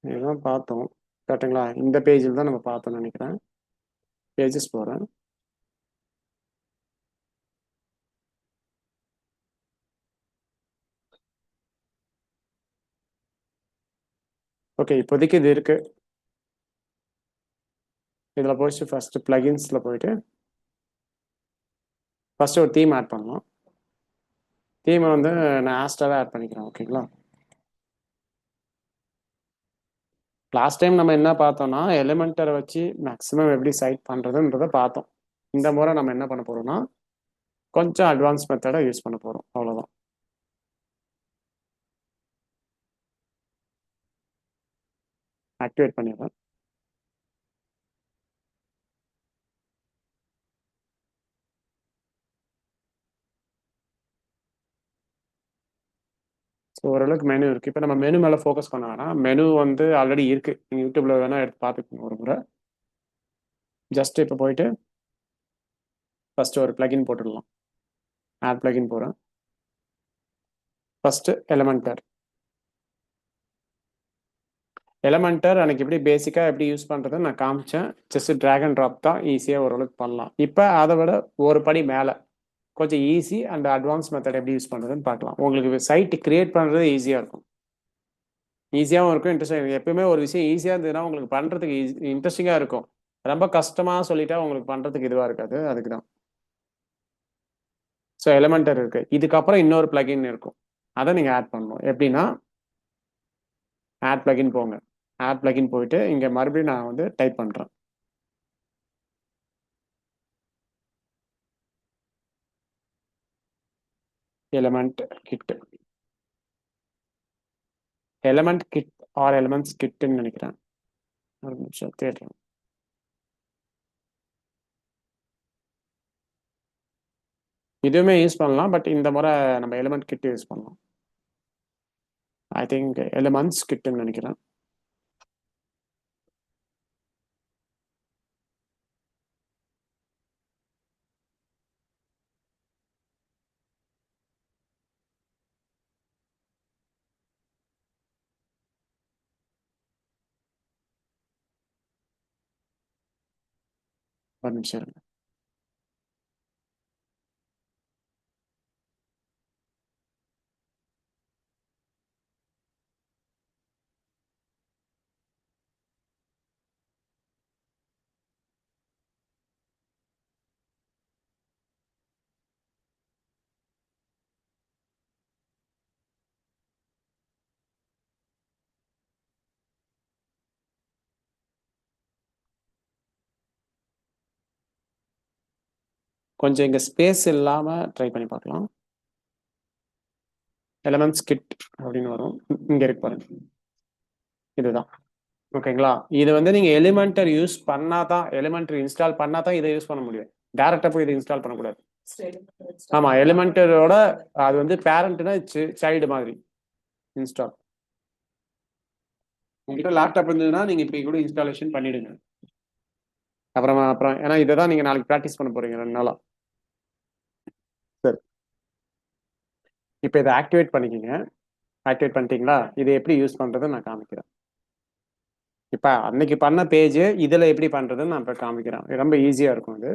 இதுதான் பார்த்தோம் கரெக்டுங்களா, இந்த பேஜில் தான் நம்ம பார்த்தோம்னு நினைக்கிறேன். பேஜஸ் போகிறேன். ஓகே, இப்போதைக்கு இது இருக்கு. இதில் போயிட்டு ஃபர்ஸ்ட் பிளகின்ஸில் போயிட்டு ஃபர்ஸ்ட் ஒரு தீம் ஆட் பண்ணலாம். தீமை வந்து நான் ஆஸ்டாவே ஆட் பண்ணிக்கிறேன். ஓகேங்களா, லாஸ்ட் டைம் நம்ம என்ன பார்த்தோம்னா எலிமெண்டரை வச்சு மேக்ஸிமம் எப்படி சைட் பண்ணுறதுன்றதை பார்த்தோம். இந்த முறை நம்ம என்ன பண்ண போறோம்னா கொஞ்சம் அட்வான்ஸ் மெத்தடை யூஸ் பண்ண போகிறோம், அவ்வளோதான். ஆக்டிவேட் பண்ணிடுறேன். ஸோ ஓரளவுக்கு மெனு இருக்குது. இப்போ நம்ம மெனு மேலே ஃபோக்கஸ் பண்ண வேணாம், மெனு வந்து ஆல்ரெடி இருக்குது, நீங்கள் யூடியூப்பில் வேணால் எடுத்து பார்த்துக்கோங்க ஒரு முறை. ஜஸ்ட் இப்போ போயிட்டு ஃபஸ்ட்டு ஒரு பிளகின் போட்டுடலாம். ஆட் பிளகின் போகிறேன். ஃபஸ்ட்டு எலமெண்டர் அன்னைக்கு எப்படி பேசிக்காக எப்படி யூஸ் பண்ணுறதுன்னு நான் காமிச்சேன். ஜஸ்ட் ட்ராக் அண்ட் ட்ராப் தான், ஈஸியாக ஓரளவுக்கு பண்ணலாம். இப்போ அதை விட ஒரு படி மேலே கொஞ்சம் ஈஸி அண்ட் அட்வான்ஸ் மெத்தட் எப்படி யூஸ் பண்ணுறதுன்னு பார்க்கலாம். உங்களுக்கு சைட் கிரியேட் பண்ணுறது ஈஸியாக இருக்கும், ஈஸியாகவும் இருக்கும், இன்ட்ரெஸ்டிங். எப்பவுமே ஒரு விஷயம் ஈஸியாக இருந்ததுன்னா உங்களுக்கு பண்ணுறதுக்கு இன்ட்ரெஸ்டிங்காக இருக்கும். ரொம்ப கஷ்டமாக சொல்லிட்டா உங்களுக்கு பண்ணுறதுக்கு இதுவாக இருக்காது, அதுக்கு தான். ஸோ எலிமெண்டர் இருக்கு, இதுக்கப்புறம் இன்னொரு பிளகின் இருக்கும், அதை நீங்கள் ஆட் பண்ணணும். எப்படின்னா ஆட் பிளகின் போங்க. ஆட் பிளகின் போயிட்டு இங்கே மறுபடியும் நான் வந்து டைப் பண்ணுறேன் element kit. Element kit or elements கிட்னு நினைக்கிறேன். ஒரு நிமிஷம் தேடுறேன். இதுவுமே யூஸ் பண்ணலாம், பட் இந்த முறை நம்ம எலிமெண்ட் கிட் யூஸ் பண்ணலாம். ஐ திங்க் எலிமெண்ட்ஸ் கிட்னு நினைக்கிறேன். ஒரு நிமிஷம் இருங்க. கொஞ்சம் இங்கே ஸ்பேஸ் இல்லாமல் ட்ரை பண்ணி பார்க்கலாம். எலிமெண்ட்ஸ் கிட் அப்படின்னு வரும், இங்கே இருக்கு பாருங்க, இதுதான். ஓகேங்களா, இது வந்து நீங்கள் எலிமெண்டர் யூஸ் பண்ணாதான், எலிமெண்டர் இன்ஸ்டால் பண்ணாதான் இதை யூஸ் பண்ண முடியும். டேரெக்டாக போய் இதை இன்ஸ்டால் பண்ணக்கூடாது. ஆமாம், எலிமெண்டரோட அது வந்து பேரண்ட்னா சைல்டு மாதிரி இன்ஸ்டால். உங்ககிட்ட லேப்டாப் இருந்ததுன்னா நீங்கள் இப்போ கூட இன்ஸ்டாலேஷன் பண்ணிடுங்க. அப்புறம் ஏன்னா இதை தான் நீங்கள் நாளைக்கு ப்ராக்டிஸ் பண்ண போறீங்க 2 நாளா. சரி, இப்போ இதை ஆக்டிவேட் பண்ணிக்கோங்க. ஆக்டிவேட் பண்ணிட்டீங்களா, இதை எப்படி யூஸ் பண்ணுறதை நான் காமிக்கிறேன். இப்போ அன்னைக்கு பண்ண பேஜ் இதில் எப்படி பண்ணுறதுன்னு நான் இப்போ காமிக்கிறேன். ரொம்ப ஈஸியாக இருக்கும் அது.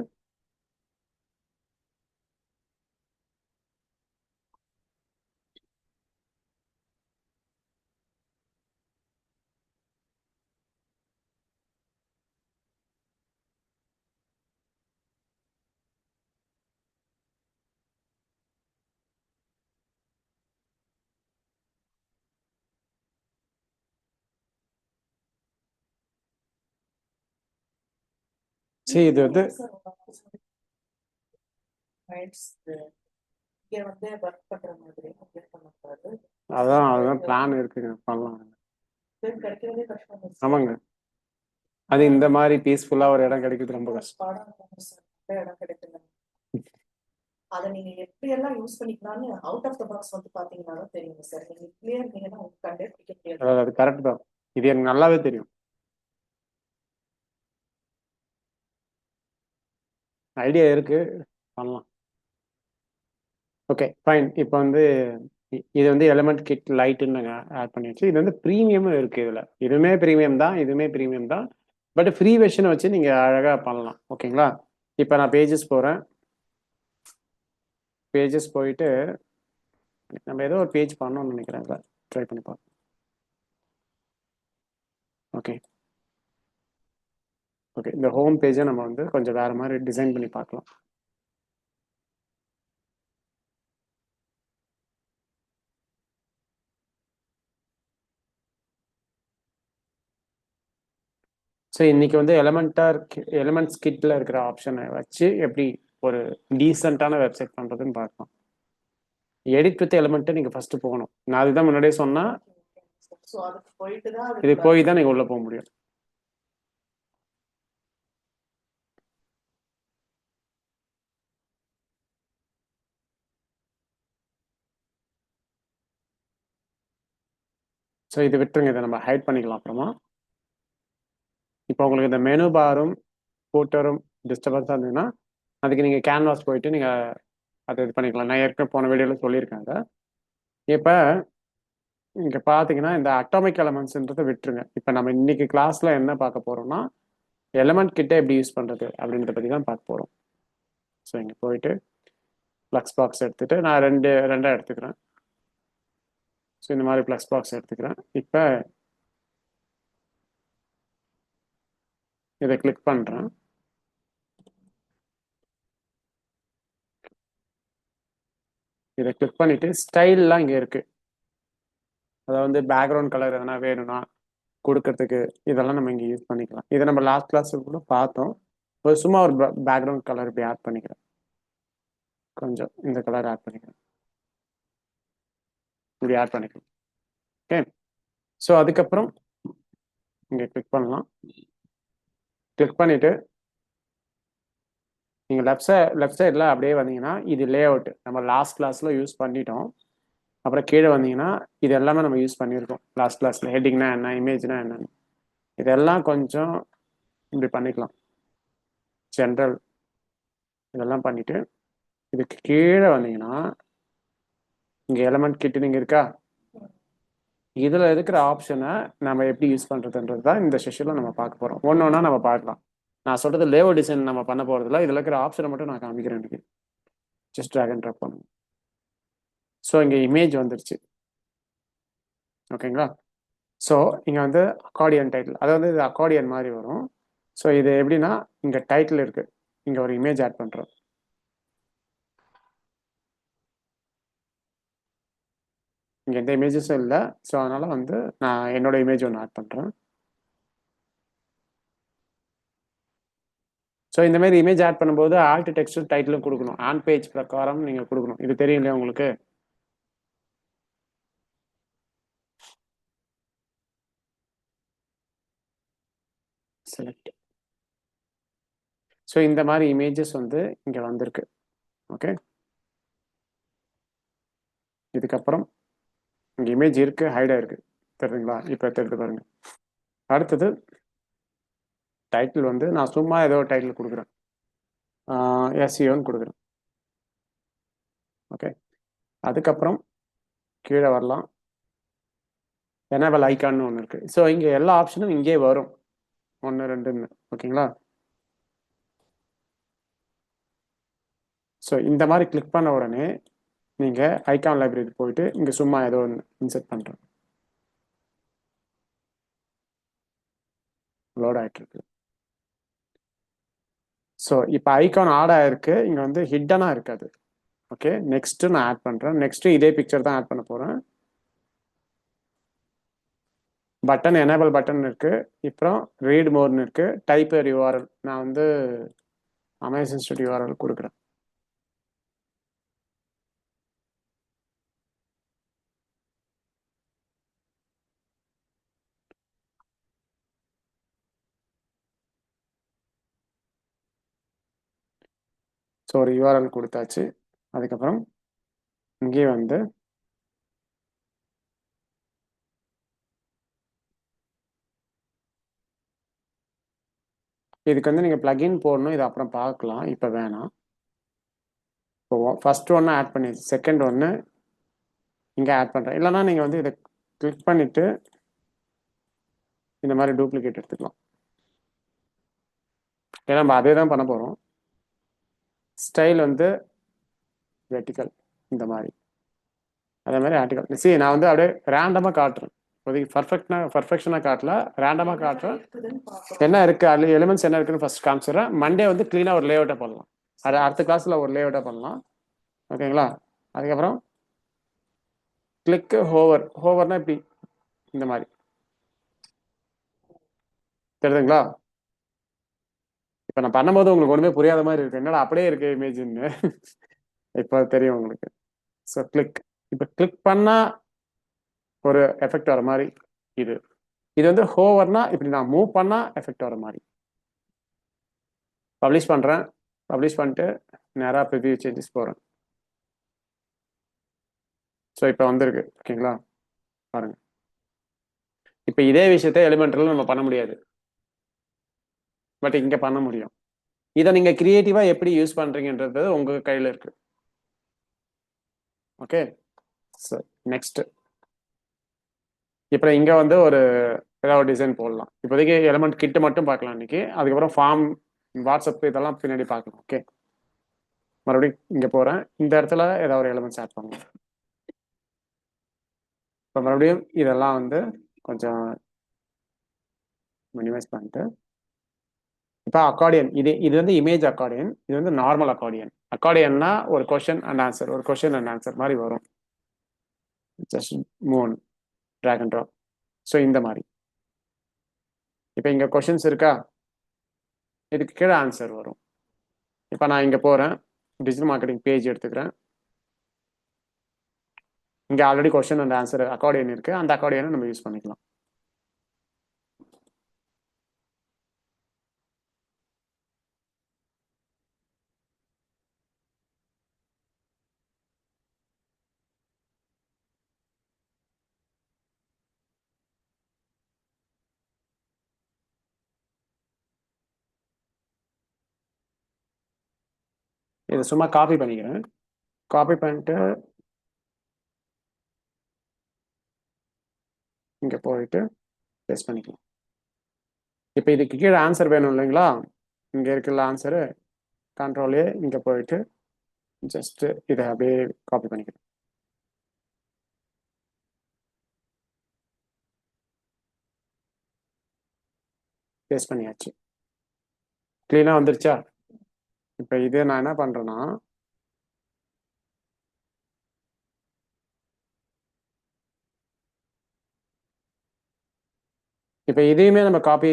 சரி, இது வந்து இங்க வந்து ஒர்க் பண்ற மாதிரி பண்ணக்கூடாது. அதுதான் பிளான் இருக்குங்க, பண்ணலாம். கிடைக்கிறதே கஷ்டம். ஆமாங்க, அது இந்த மாதிரி பீஸ்ஃபுல்லாக ஒரு இடம் கிடைக்கிறது ரொம்ப கஷ்டம். இடம் கிடைக்கல. அதை நீங்க எப்படி எல்லாம் யூஸ் பண்ணிக்கலாம்னு அவுட் ஆஃப் த பாக்ஸ் வந்து பாத்தீங்கன்னாலும் தெரியுங்க சார். நீங்க கிளியர் இருந்தீங்கன்னா உங்களுக்கு கண்டே பிடிக்க முடியாது. அது கரெக்ட் தான், இது எனக்கு நல்லாவே தெரியும். ஐடியா இருக்கு, பண்ணலாம். Okay fine. இப்போ வந்து இது வந்து எலமெண்ட் கிட் லைட்டுன்னு நாங்கள் ஆட் பண்ணியாச்சு. இது வந்து ப்ரீமியமும் இருக்குது இதில். இதுவுமே ப்ரீமியம் தான், இதுவுமே ப்ரீமியம் தான். பட் ஃப்ரீ வெர்ஷனை வச்சு நீங்கள் அழகாக பண்ணலாம். ஓகேங்களா? இப்போ நான் பேஜஸ் போகிறேன். பேஜஸ் போயிட்டு நம்ம ஏதோ ஒரு பேஜ் பண்ணோம்னு நினைக்கிறேன். ட்ரை பண்ணி பார்ப்போம். ஓகே ஓகே, இந்த ஹோம் பேஜை நம்ம வந்து கொஞ்சம் வேறு மாதிரி டிசைன் பண்ணி பார்க்கலாம். ஸோ இன்னைக்கு வந்து எலமெண்ட்ஸ் கிட்டில் இருக்கிற ஆப்ஷனை வச்சு எப்படி ஒரு டீசெண்டான வெப்சைட் பண்ணுறதுன்னு பார்க்கலாம். எடிட் வித் எலமெண்ட்டை நீங்கள் ஃபஸ்ட்டு போகணும். நான் அதுதான் முன்னாடியே சொன்னால், இது போய் தான் நீங்கள் உள்ளே போக முடியும். ஸோ இது விட்டுருங்க, இதை நம்ம ஹைட் பண்ணிக்கலாம் அப்புறமா. இப்போ உங்களுக்கு இந்த மெனு பாரும் ஃபூட்டரும் டிஸ்டர்பன்ஸாக இருந்ததுன்னா அதுக்கு நீங்கள் கேன்வாஸ் போயிட்டு நீங்கள் அதை இது பண்ணிக்கலாம். நான் ஏற்கனவே போன வீடியோவில் சொல்லியிருக்கேன் அதை. இப்போ இங்கே பார்த்தீங்கன்னா இந்த அட்டாமிக் எலமெண்ட்ஸ்ன்றதை விட்டுருங்க. இப்போ நம்ம இன்னைக்கு கிளாஸில் என்ன பார்க்க போகிறோம்னா எலமெண்ட் கிட்ட எப்படி யூஸ் பண்ணுறது அப்படின்றத பற்றி தான் பார்க்க போகிறோம். ஸோ இங்கே போயிட்டு ப்ளக்ஸ் பாக்ஸ் எடுத்துகிட்டு நான் ரெண்டாக எடுத்துக்கிறேன். ஸோ இந்த மாதிரி ப்ளக்ஸ் பாக்ஸ் எடுத்துக்கிறேன். இப்போ இதை கிளிக் பண்ணுறேன். இதை கிளிக் பண்ணிவிட்டு ஸ்டைல்லாம் இங்கே இருக்குது. அதாவது பேக்ரவுண்ட் கலர் எதனா வேணும்னா கொடுக்கறதுக்கு இதெல்லாம் நம்ம இங்கே யூஸ் பண்ணிக்கலாம். இதை நம்ம லாஸ்ட் கிளாஸில் கூட பார்த்தோம். ஒரு சும்மா ஒரு பேக்ரவுண்ட் கலர் இப்படி ஆட் பண்ணிக்கிறேன். கொஞ்சம் இந்த கலர் ஆட் பண்ணிக்கிறேன். இப்படி ஆட் பண்ணிக்கலாம். ஓகே, ஸோ அதுக்கப்புறம் இங்கே கிளிக் பண்ணலாம். கிளிக் பண்ணிவிட்டு நீங்கள் லெஃப்ட் சைடில் அப்படியே வந்தீங்கன்னா இது லே அவுட் நம்ம லாஸ்ட் கிளாஸில் யூஸ் பண்ணிட்டோம். அப்புறம் கீழே வந்தீங்கன்னா இது எல்லாமே நம்ம யூஸ் பண்ணியிருக்கோம் லாஸ்ட் கிளாஸில். ஹெட்டிங்னா என்ன, இமேஜ்னா என்னன்னு இதெல்லாம் கொஞ்சம் இப்படி பண்ணிக்கலாம். ஜென்ரல் இதெல்லாம் பண்ணிவிட்டு இதுக்கு கீழே வந்தீங்கன்னா இங்கே எலமெண்ட் கிட்டு நீங்கள் இருக்கா, இதில் இருக்கிற ஆப்ஷனை நம்ம எப்படி யூஸ் பண்ணுறதுன்றது தான் இந்த செஷனில் நம்ம பார்க்க போகிறோம். ஒன்று ஒன்றா நம்ம பார்க்கலாம். நான் சொல்கிறது லேவோ டிசைன் நம்ம பண்ண போகிறதில்ல. இதில் இருக்கிற ஆப்ஷனை மட்டும் நான் காமிக்கிறேன். எனக்கு ஜஸ்ட் ட்ராக் அண்ட் ட்ராப் பண்ணுங்க. ஸோ இங்கே இமேஜ் வந்துருச்சு. ஓகேங்களா? ஸோ இங்கே வந்து அக்கார்டியன் டைட்டில், அதாவது இது அக்கார்டியன் மாதிரி வரும். ஸோ இது எப்படின்னா இங்கே டைட்டில் இருக்குது, இங்கே ஒரு இமேஜ் ஆட் பண்ணுறோம். இங்கே எந்த இமேஜஸும் இல்லை. ஸோ அதனால் வந்து நான் என்னோட இமேஜ் ஒன்று ஆட் பண்ணுறேன். ஸோ இந்த மாதிரி இமேஜ் ஆட் பண்ணும்போது ஆல்ட் டெக்ஸ்ட் டைட்டிலும் கொடுக்கணும். ஆன் பேஜ் பிரகாரம் நீங்கள் கொடுக்கணும். இது தெரியும் இல்லையா உங்களுக்கு? செலக்ட். ஸோ இந்த மாதிரி இமேஜஸ் வந்து இங்கே வந்திருக்கு. ஓகே, இதுக்கப்புறம் இங்கே இமேஜ் இருக்குது, ஹைடாக இருக்குது, தெரியுதுங்களா? இப்போ தெரியுது பாருங்க. அடுத்தது டைட்டில் வந்து நான் சும்மா ஏதோ டைட்டில் கொடுக்குறேன், எஸ்இஓன்னு கொடுக்குறேன். ஓகே, அதுக்கப்புறம் கீழே வரலாம். எனேபிள் ஐக்கான்னு ஒன்று இருக்கு. ஸோ இங்கே எல்லா ஆப்ஷனும் இங்கே வரும் 1 2ன்னு. ஓகேங்களா? ஸோ இந்த மாதிரி கிளிக் பண்ண உடனே நீங்கள் ஐகான் லைப்ரரி போயிட்டு இங்கே சும்மா ஏதோ ஒன்று இன்செர்ட் பண்ணுறேன். லோட் ஆகிட்டு இருக்கு. ஸோ இப்போ ஐகான் ஆட் ஆயிருக்கு. இங்கே வந்து ஹிட்டனாக இருக்காது. ஓகே, நெக்ஸ்ட்டு நான் ஆட் பண்ணுறேன். நெக்ஸ்ட்டு இதே பிக்சர் தான் ஆட் பண்ண போகிறேன். பட்டன் எனேபிள் பட்டன் இருக்கு. அப்புறம் ரீட் மோர்னு இருக்கு. டைப் யூஆர்எல் நான் வந்து அமேசான் ஸ்டுடியோ யூஆர்எல் கொடுக்குறேன். ஸோ ஒரு யூஆர்எல் கொடுத்தாச்சு. அதுக்கப்புறம் இங்கே வந்து இதுக்கு வந்து நீங்கள் பிளகின் போடணும். இது அப்புறம் பார்க்கலாம், இப்போ வேணாம். இப்போ ஃபர்ஸ்ட் ஒன்று ஆட் பண்ணிடுச்சு, செகண்ட் ஒன்று இங்கே ஆட் பண்ணுறேன். இல்லைனா நீங்கள் வந்து இதை கிளிக் பண்ணிவிட்டு இந்த மாதிரி டூப்ளிகேட் எடுத்துக்கலாம். ஏன்னா நம்ம அதே தான் பண்ண போகிறோம். ஸ்டைல் வந்து வெர்டிக்கல் இந்த மாதிரி, அதே மாதிரி ஆர்டிக்கல். சரி, நான் வந்து அப்படியே ரேண்டமாக காட்டுறேன். இப்போதைக்கு பர்ஃபெக்ஷனாக காட்டல, ரேண்டமாக காட்டுறேன். என்ன இருக்குது அதில் எலிமெண்ட்ஸ் என்ன இருக்குன்னு ஃபர்ஸ்ட் காமிச்சிடுறேன். மண்டே வந்து க்ளீனாக ஒரு லேஅவுட்டை பண்ணலாம். அது அடுத்த கிளாஸில் ஒரு லேஅவுட்டை பண்ணலாம். ஓகேங்களா? அதுக்கப்புறம் கிளிக்கு ஹோவர்னா இப்படி இந்த மாதிரி தெரியுதுங்களா? இப்போ நான் பண்ணும்போது உங்களுக்கு ஒன்றுமே புரியாத மாதிரி இருக்கு, என்னடா அப்படியே இருக்கு இமேஜ்னு. இப்போ தெரியும் உங்களுக்கு. ஸோ கிளிக், இப்போ கிளிக் பண்ணால் ஒரு எஃபெக்ட் வர மாதிரி இது. இது வந்து ஹோவர்னா இப்படி நான் மூவ் பண்ணால் எஃபெக்ட் வர மாதிரி. பப்ளிஷ் பண்ணுறேன். பப்ளிஷ் பண்ணிட்டு நேராக ப்ரிவ்யூ சேஞ்சஸ் போகிறேன். ஸோ இப்போ வந்திருக்கு. ஓகேங்களா? பாருங்க. இப்போ இதே விஷயத்தை எலிமெண்ட்ரில் நம்ம பண்ண முடியாது, பட் இங்கே பண்ண முடியும். இதை நீங்கள் கிரியேட்டிவாக எப்படி யூஸ் பண்ணுறீங்கன்றது உங்கள் கையில் இருக்கு. ஓகே, ஸோ நெக்ஸ்ட் இப்போ இங்கே வந்து ஒரு ஏதாவது டிசைன் போடலாம். இப்போதைக்கு எலிமெண்ட் கிட்டு மட்டும் பார்க்கலாம் இன்னைக்கு. அதுக்கப்புறம் ஃபார்ம், வாட்ஸ்அப் இதெல்லாம் பின்னாடி பார்க்கலாம். ஓகே, மறுபடியும் இங்கே போகிறேன். இந்த இடத்துல ஏதாவது ஒரு எலிமெண்ட்ஸ் ஆட் பண்ணலாம். இப்போ மறுபடியும் இதெல்லாம் வந்து கொஞ்சம் மினிமைஸ் பண்ணிட்டு, இப்போ அக்கார்டியன், இது வந்து இமேஜ் அக்கார்டியன், இது வந்து நார்மல் அக்கார்டியன். அக்கார்டியன்னா ஒரு கொஸ்டின் அண்ட் ஆன்சர், ஒரு கொஸ்டின் அண்ட் ஆன்சர் மாதிரி வரும். Just move, drag and drop. So இந்த மாதிரி இப்போ இங்கே கொஸ்டின்ஸ் இருக்கா, இதுக்கு கீழே ஆன்சர் வரும். இப்போ நான் இங்கே போகிறேன், டிஜிட்டல் மார்க்கெட்டிங் பேஜ் எடுத்துக்கிறேன். இங்கே already question and answer accordion இருக்கு. அந்த அக்கார்டியனை நம்ம யூஸ் பண்ணிக்கலாம். இதை சும்மா காப்பி பண்ணிக்கிறேன். காப்பி பண்ணிட்டு இங்கே போயிட்டு பேஸ்ட் பண்ணிக்கலாம். இப்போ இதுக்கு கீழே ஆன்சர் வேணும் இல்லைங்களா? இங்கே இருக்குல்ல ஆன்சரு, கண்ட்ரோலே இங்கே போயிட்டு ஜஸ்ட் இதை அப்படியே காப்பி பண்ணிக்கிறேன். பேஸ்ட் பண்ணியாச்சு. க்ளீனாக வந்துருச்சா? இப்போ இது நான் என்ன பண்ணுறேன்னா, இப்போ இதையுமே நம்ம காப்பி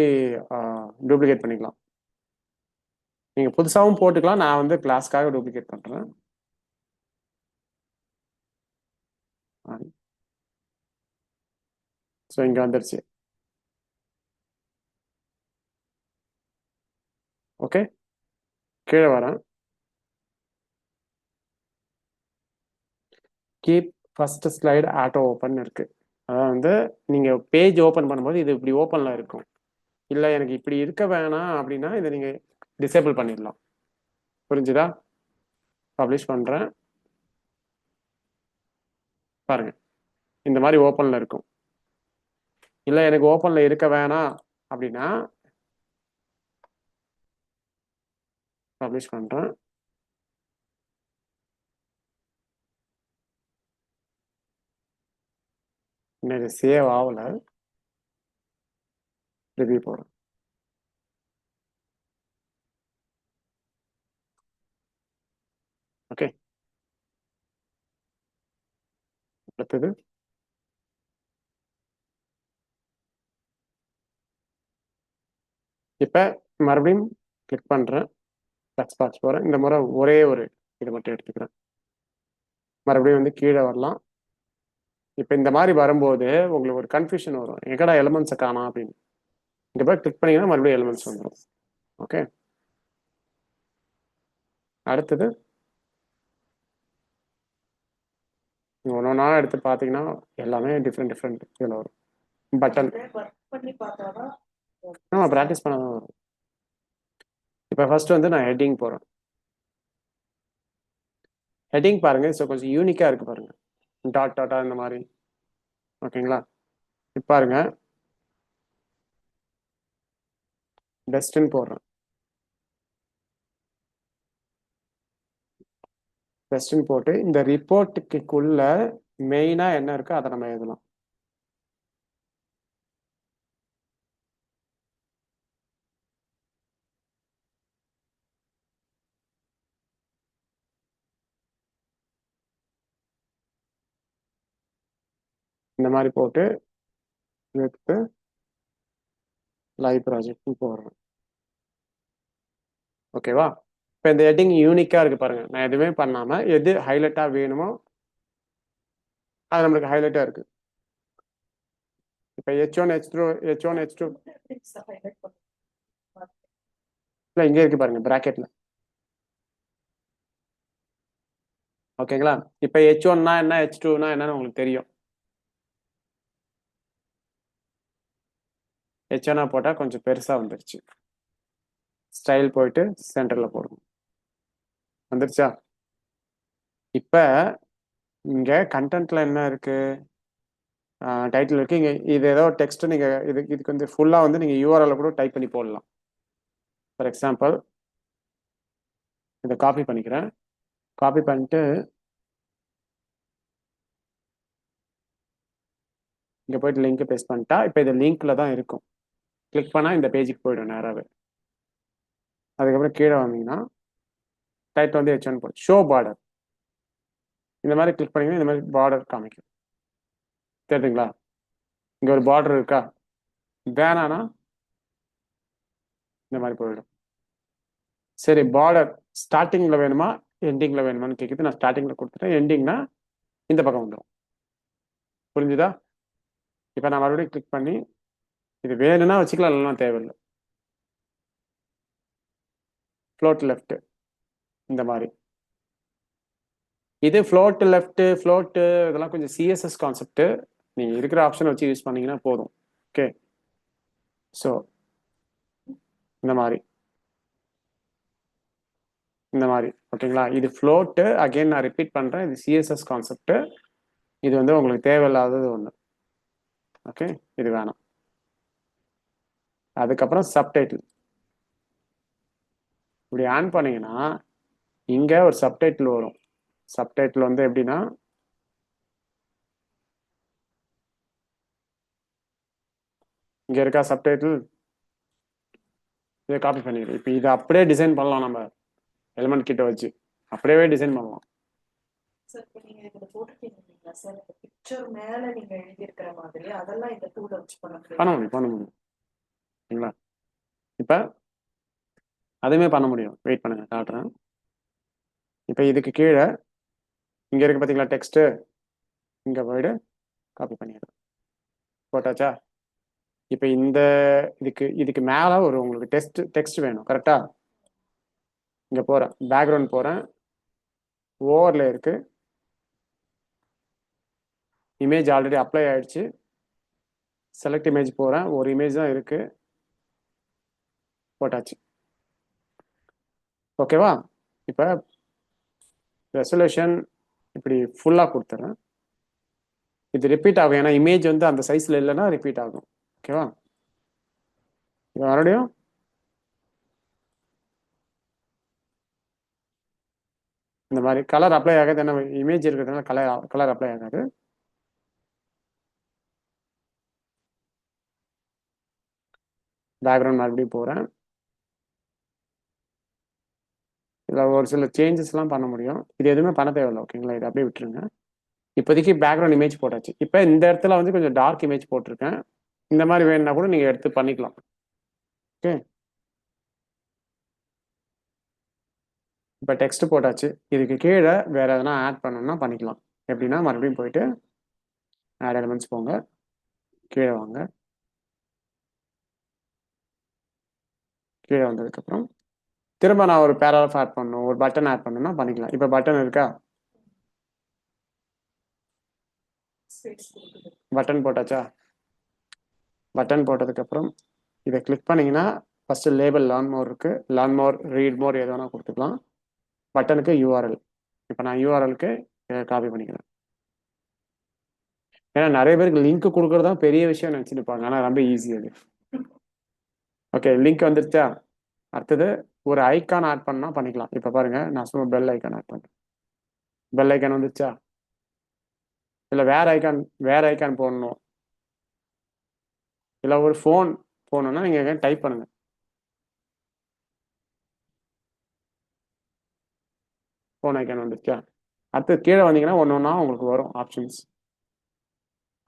டூப்ளிகேட் பண்ணிக்கலாம். நீங்கள் புதுசாகவும் போட்டுக்கலாம். நான் வந்து கிளாஸ்க்காக டூப்ளிகேட் பண்ணுறேன். ஸோ இங்கே வந்துருச்சு. ஓகே, கீழே வரேன். Keep first slide auto open இருக்கு. அதான் வந்து நீங்கள் பேஜ் ஓப்பன் பண்ணும்போது இது இப்படி ஓப்பனில் இருக்கும். இல்லை எனக்கு இப்படி இருக்க வேணாம் அப்படின்னா இதை நீங்கள் டிசேபிள் பண்ணிடலாம். புரிஞ்சுதா? பப்ளிஷ் பண்ணுறேன். பாருங்க, இந்த மாதிரி ஓப்பனில் இருக்கும். இல்லை எனக்கு ஓப்பன்ல இருக்க வேணாம் அப்படின்னா பப்ளிஷ் பண்றேன். இன்னும் இது சேவ் ஆகல. ரிவ்யூ போடுறேன். ஓகே, அடுத்தது இப்போ மறுபடியும் கிளிக் பண்றேன். டெக்ஸ்ட் பாக்ஸ் போறேன். இந்த முறை ஒரே ஒரு இது மட்டும் எடுத்துக்கிறேன். மறுபடியும் வந்து கீழே வரலாம். இப்போ இந்த மாதிரி வரும்போது உங்களுக்கு ஒரு கன்ஃபியூஷன் வரும், எங்கடா எலிமெண்ட்ஸை காணோம் அப்படின்னு. இங்க போய் கிளிக் பண்ணீங்கன்னா மறுபடியும் எலிமெண்ட்ஸ் வந்துடும். ஓகே, அடுத்தது ஒன்று ஒன்றா எடுத்து பார்த்தீங்கன்னா எல்லாமே டிஃப்ரெண்ட் இதில் வரும். பட்டன் ஒர்க் பண்ணி பார்த்தாதான் நம்ம ப்ராக்டிஸ் பண்ண தான் வரும். இப்போ ஃபர்ஸ்ட் வந்து நான் ஹெட்டிங் போகிறேன். ஹெட்டிங் பாருங்க, ஸோ கொஞ்சம் யூனிக்காக இருக்கு பாருங்க, டாட் டாட்டா இந்த மாதிரி. ஓகேங்களா, இப்போ பாருங்க பெஸ்ட்ன்னு போடுறேன். பெஸ்ட்ன்னு போட்டு இந்த ரிப்போர்ட்டுக்குள்ள மெயினாக என்ன இருக்கோ அதை நம்ம எழுதலாம். இந்த மாதிரி போட்டு எடுத்து லைவ் ப்ராஜெக்ட்னு போடுறேன். ஓகேவா, இப்போ இந்த ஹெட்டிங் யூனிக்காக இருக்கு பாருங்க. நான் எதுவுமே பண்ணாம எது ஹைலைட்டாக வேணுமோ அது நம்மளுக்கு ஹைலைட்டாக இருக்கு. இப்போ H1 H2 H1 H2 இல்லை இங்கே இருக்கு பாருங்க ப்ராக்கெட்ல. ஓகேங்களா, இப்போ H1னா என்ன H2னா என்னன்னு உங்களுக்கு தெரியும். H1 போட்டால் கொஞ்சம் பெருசாக வந்துருச்சு. ஸ்டைல் போயிட்டு சென்டரில் போடணும். வந்துருச்சா? இப்போ இங்கே கண்டென்ட்ல என்ன இருக்கு, டைட்டில் இருக்கு. இங்கே இது ஏதோ டெக்ஸ்ட் நீங்கள் இதுக்கு வந்து ஃபுல்லாக வந்து நீங்கள் யூஆர்எல் கூட டைப் பண்ணி போடலாம். ஃபார் எக்ஸாம்பிள் இதை காப்பி பண்ணிக்கிறேன். காப்பி பண்ணிட்டு இங்கே போயிட்டு லிங்க் பேஸ்ட் பண்ணிட்டா இப்போ இது லிங்க்ல தான் இருக்கும். கிளிக் பண்ணால் இந்த பேஜுக்கு போயிடும் நேராகவே. அதுக்கப்புறம் கீழே வந்தீங்கன்னா டைட்டில் வந்து H1 போடும். ஷோ பார்டர் இந்த மாதிரி கிளிக் பண்ணீங்கன்னா இந்த மாதிரி பார்டர் காமிக்கும். தெரியுதுங்களா, இங்கே ஒரு பார்டர் இருக்கா, வேணானா இந்த மாதிரி போயிடும். சரி, பார்டர் ஸ்டார்டிங்கில் வேணுமா எண்டிங்கில் வேணுமான்னு கேட்குது. நான் ஸ்டார்டிங்கில் கொடுத்துட்டேன். எண்டிங்னா இந்த பக்கம் வந்துடும். புரிஞ்சுதா? இப்போ நான் மறுபடியும் கிளிக் பண்ணி இது வேணும்னா வச்சுக்கலாம், இல்லைன்னா தேவையில்லை. ஃப்ளோட் லெஃப்ட் இந்த மாதிரி. இது ஃப்ளோட் லெஃப்ட் ஃப்ளோட்டு இதெல்லாம் கொஞ்சம் சிஎஸ்எஸ் கான்செப்ட். நீங்கள் இருக்கிற ஆப்ஷனை வச்சு யூஸ் பண்ணீங்கன்னா போதும். ஓகே, ஸோ இந்த மாதிரி ஓகேங்களா. இது ஃப்ளோட்டு, அகைன் நான் ரிப்பீட் பண்ணுறேன், இது சிஎஸ்எஸ் கான்செப்ட். இது வந்து உங்களுக்கு தேவையில்லாதது ஒன்று. ஓகே, இது வேணாம். அதுக்கப்புறம் சப்டைட்டில் இப்படி ஆன் பண்ணீங்கன்னா இங்கே ஒரு சப்டைட்டில் வரும். சப்டைட்டில் வந்து எப்படின்னா இங்கே இருக்கா சப்டைட்டில், இதை காப்பி பண்ணிடுறோம். இப்போ இதை அப்படியே டிசைன் பண்ணலாம். நம்ம எலிமெண்ட் கிட்ட வச்சு அப்படியே டிசைன் பண்ணலாம். சார் இப்போ நீங்க இதுல போட்டுட்டீங்களா சார், இந்த பிக்சர் மேல நீங்க எழுதி இருக்கிற மாதிரி அதெல்லாம் இந்த டூல வச்சு பண்ண முடியும். சரிங்களா, இப்போ அதுவுமே பண்ண முடியும். வெயிட் பண்ணுங்க, காட்டுறேன். இப்போ இதுக்கு கீழே இங்க இருக்கு பார்த்தீங்களா டெக்ஸ்ட், இங்க போய்டு காப்பி பண்ணிடுறேன். போட்டாச்சா? இப்போ இந்த இதுக்கு மேலே ஒரு உங்களுக்கு டெக்ஸ்ட் வேணும் கரெக்டா. இங்க போறேன், பேக்ரவுண்ட் போறேன், ஓவர்லே இருக்கு, இமேஜ் ஆல்ரெடி அப்ளை ஆயிடுச்சு. செலக்ட் இமேஜ் போறேன், ஒரு இமேஜ் தான் இருக்கு, போட்டாச்சு. ஓகேவா? இப்போ ரெசல்யூஷன் இப்படி ஃபுல்லாக கொடுத்துறேன். இது ரிப்பீட் ஆகும், ஏன்னா இமேஜ் வந்து அந்த சைஸில் இல்லைன்னா ரிப்பீட் ஆகும். ஓகேவா? இது மறுபடியும் இந்த மாதிரி கலர் அப்ளை ஆகாது, என்ன இமேஜ் இருக்கிறதுனால கலர் அப்ளை ஆகாது. பேக்ரவுண்ட் மறுபடியும் போகிறேன். இதில் ஒரு சில சேஞ்சஸ்லாம் பண்ண முடியும். இது எதுவுமே பண்ண தேவையில்லை. ஓகேங்களா? இது அப்படியே விட்டுருங்க. இப்போதைக்கு பேக்ரவுண்ட் இமேஜ் போட்டாச்சு. இப்போ இந்த இடத்துல வந்து கொஞ்சம் டார்க் இமேஜ் போட்டிருக்கேன். இந்த மாதிரி வேணும்னா கூட நீங்கள் எடுத்து பண்ணிக்கலாம். ஓகே, இப்போ டெக்ஸ்ட் போட்டாச்சு. இதுக்கு கீழே வேற எதனா ஆட் பண்ணணும்னா பண்ணிக்கலாம். எப்படின்னா மறுபடியும் போயிட்டு ஆட் எலிமெண்ட்ஸ் போங்க, கீழே வாங்க. கீழே வந்ததுக்கப்புறம் திரும்ப நான் ஒரு பேராகிராஃப் ஆட் பண்ணணும், ஒரு பட்டன் ஆட் பண்ணணும்னா பண்ணிக்கலாம். இப்போ பட்டன் இருக்கா? ஸ்பேஸ் கொடுக்குது. பட்டன் போட்டாச்சா? பட்டன் போட்டதுக்கப்புறம் இதை கிளிக் பண்ணிங்கன்னா ஃபஸ்ட்டு லேபிள் லேர்ன் மோர் இருக்குது. லேர்ன் மோர், ரீட் மோர் எது வேணால் கொடுத்துக்கலாம். பட்டனுக்கு யூஆர்எல். இப்போ நான் யூஆர்எலுக்கு காப்பி பண்ணிக்கிறேன். ஏன்னா நிறைய பேருக்கு லிங்க் கொடுக்குறது தான் பெரிய விஷயம் நினச்சிட்டு இருப்பாங்க. ஆனால் ரொம்ப ஈஸி அது. ஓகே, லிங்க் வந்துருச்சா? அடுத்தது ஒரு ஐக்கான் ஆட் பண்ணா பண்ணிக்கலாம். இப்போ பாருங்க, நான் சும்மா பெல் ஐக்கான் ஆட் பண்ணுறேன். பெல் ஐக்கான் வந்துருச்சா? இல்லை வேற ஐக்கான் போடணும், இல்லை ஒரு ஃபோன் போகணுன்னா நீங்கள் டைப் பண்ணுங்க. ஃபோன் ஐக்கான் வந்துருச்சா? அடுத்து கீழே வந்தீங்கன்னா ஒன்று ஒன்றா உங்களுக்கு வரும் ஆப்ஷன்ஸ்.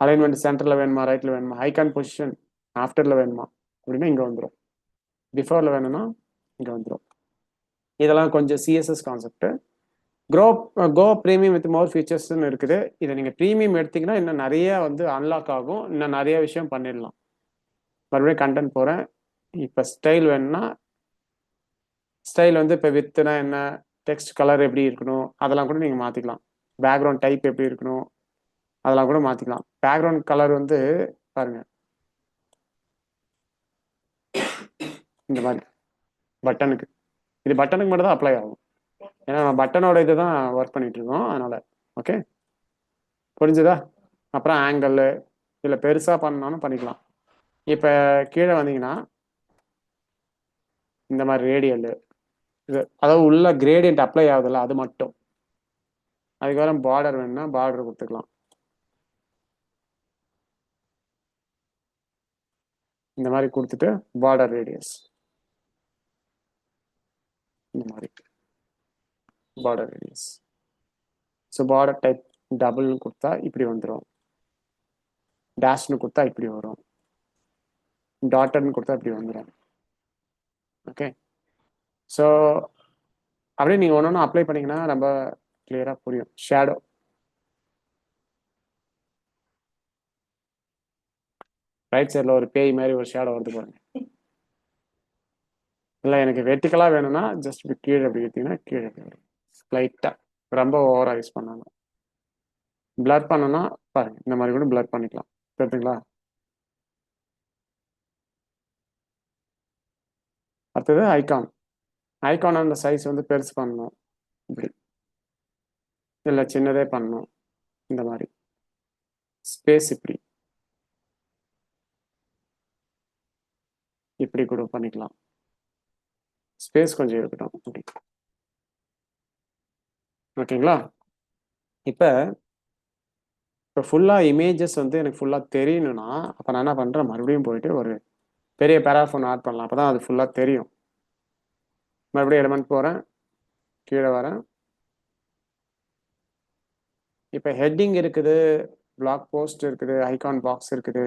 அலைன்மெண்ட் சென்டரில் வேணுமா, ரைட்டில் வேணுமா, ஐக்கான் பொசிஷன் ஆஃப்டரில் வேணுமா அப்படின்னா இங்கே வந்துடும். பிஃபோரில் வேணும்னா இங்கே வந்துடும். இதெல்லாம் கொஞ்சம் CSS concept. Go premium with more ஃபீச்சர்ஸ்னு இருக்குது. இதை நீங்கள் ப்ரீமியம் எடுத்தீங்கன்னா இன்னும் நிறைய வந்து அன்லாக் ஆகும், இன்னும் நிறைய விஷயம் பண்ணிடலாம். மறுபடியும் கண்டென்ட் போகிறேன். இப்போ ஸ்டைல் வேணும்னா ஸ்டைல் வந்து இப்போ வித்துனா என்ன, டெக்ஸ்ட் கலர் எப்படி இருக்கணும் அதெல்லாம் கூட நீங்கள் மாற்றிக்கலாம். பேக்ரவுண்ட் டைப் எப்படி இருக்கணும் அதெல்லாம் கூட மாற்றிக்கலாம். பேக்ரவுண்ட் கலர் வந்து பாருங்க இந்த மாதிரி பட்டனுக்கு, இது பட்டனுக்கு மட்டும் தான் அப்ளை ஆகும். ஏன்னா நம்ம பட்டனோட இது தான் ஒர்க் பண்ணிட்டு இருக்கோம், அதனால. ஓகே, புரிஞ்சுதா? அப்புறம் ஆங்கிள் இதில் பெருசாக பண்ணாலும் பண்ணிக்கலாம். இப்போ கீழே வந்தீங்கன்னா இந்த மாதிரி ரேடியல், இது அதாவது உள்ள கிரேடியன்ட் அப்ளை ஆகுதுல்ல அது மட்டும். அதுக்கப்புறம் பார்டர் வேணும்னா பார்டர் கொடுத்துக்கலாம். இந்த மாதிரி கொடுத்துட்டு பார்டர் ரேடியஸ் இந்த மாதிரி border radius. So border type டபுள்னு கொடுத்தா இப்படி வந்துடும், டேஷ்னு கொடுத்தா இப்படி வரும், டாட்டர்னு கொடுத்தா இப்படி வந்துடும். ஓகே, ஸோ அப்படியே நீங்கள் ஒன்று ஒன்று அப்ளை பண்ணிங்கன்னா ரொம்ப கிளியராக புரியும். ஷேடோ ரைட் சைடில் ஒரு பேய் மாதிரி ஒரு ஷேடோ வருது பாருங்க. இல்லை எனக்கு வெர்டிக்கலாக வேணும்னா ஜஸ்ட் இப்படி கீழே அப்படி எடுத்தீங்கன்னா கீழே அப்படி வரும். லைட்டாக ரொம்ப ஓவராக யூஸ் பண்ணணும். பிளர் பண்ணணும்னா பாருங்க இந்த மாதிரி கூட பிளர் பண்ணிக்கலாம். தெரியுதுங்களா? அடுத்தது ஐகான். ஐகான் அந்த சைஸ் வந்து பெருசு பண்ணணும், இப்படி இல்லை சின்னதே பண்ணணும். இந்த மாதிரி ஸ்பேஸ் இப்படி இப்படி கூட பண்ணிக்கலாம். ஸ்பேஸ் கொஞ்சம் இருக்கட்டும் அப்படி. ஓகேங்களா? இப்போ ஃபுல்லாக இமேஜஸ் வந்து எனக்கு ஃபுல்லாக தெரியணும்னா அப்போ நான் என்ன பண்ணுறேன், மறுபடியும் போயிட்டு ஒரு பெரிய பேராகிராஃப் ஒன்று ஆட் பண்ணலாம். அப்போ தான் அது ஃபுல்லாக தெரியும். மறுபடியும் எலிமெண்ட் போகிறேன், கீழே வரேன். இப்போ ஹெட்டிங் இருக்குது, பிளாக் போஸ்ட் இருக்குது, ஐகான் பாக்ஸ் இருக்குது.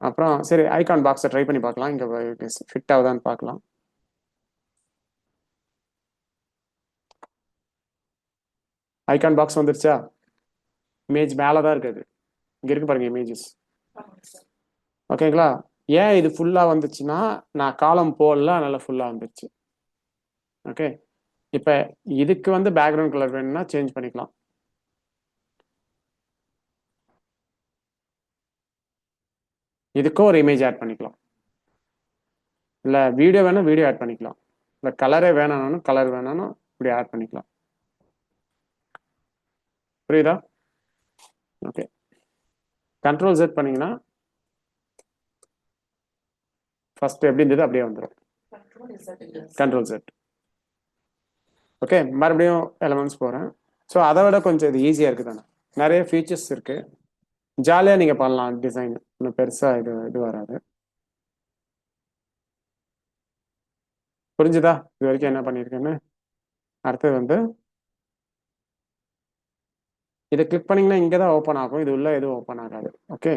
அப்புறம் சரி ஐகான் பாக்ஸை ட்ரை பண்ணி பார்க்கலாம், இங்கே ஃபிட் ஆகுதான்னு பார்க்கலாம். ஐகான் பாக்ஸ் வந்துருச்சா? இமேஜ் மேலே தான் இருக்குது, இங்கே இருக்கு பாருங்க இமேஜஸ். ஓகேங்களா? ஏன் இது ஃபுல்லாக வந்துச்சுன்னா நான் காலம் போடல, அதனால ஃபுல்லாக வந்துருச்சு. ஓகே, இப்போ இதுக்கு வந்து பேக்ரவுண்ட் கலர் வேணும்னா சேஞ்ச் பண்ணிக்கலாம். இதுக்கும் ஒரு இமேஜ் ஆட் பண்ணிக்கலாம், இல்லை வீடியோ வேணும் வீடியோ ஆட் பண்ணிக்கலாம், இல்லை கலரே வேணாலும் கலர் வேணாலும் இப்படி ஆட் பண்ணிக்கலாம். புரியுதா? ஓகே, கண்ட்ரோல் செட் பண்ணீங்கன்னா ஃபர்ஸ்ட் எப்படி இருந்தது அப்படியே வந்துடும். கண்ட்ரோல் இசட் இல்ல சார். Control set. ஓகே, மறுபடியும் எலமெண்ட்ஸ் போகிறேன். ஸோ அதை விட கொஞ்சம் இது ஈஸியாக இருக்குது தானே, நிறைய ஃபீச்சர்ஸ் இருக்குது, ஜாலியாக நீங்கள் பண்ணலாம். டிசைன் இன்னும் பெருசாக இது வராது. புரிஞ்சுதா இது வரைக்கும் என்ன பண்ணியிருக்கேன்னு? அடுத்தது வந்து இதை கிளிக் பண்ணிங்கன்னா இங்கே தான் ஓப்பன் ஆகும், இது உள்ள எதுவும் ஓப்பன் ஆகாது. ஓகே,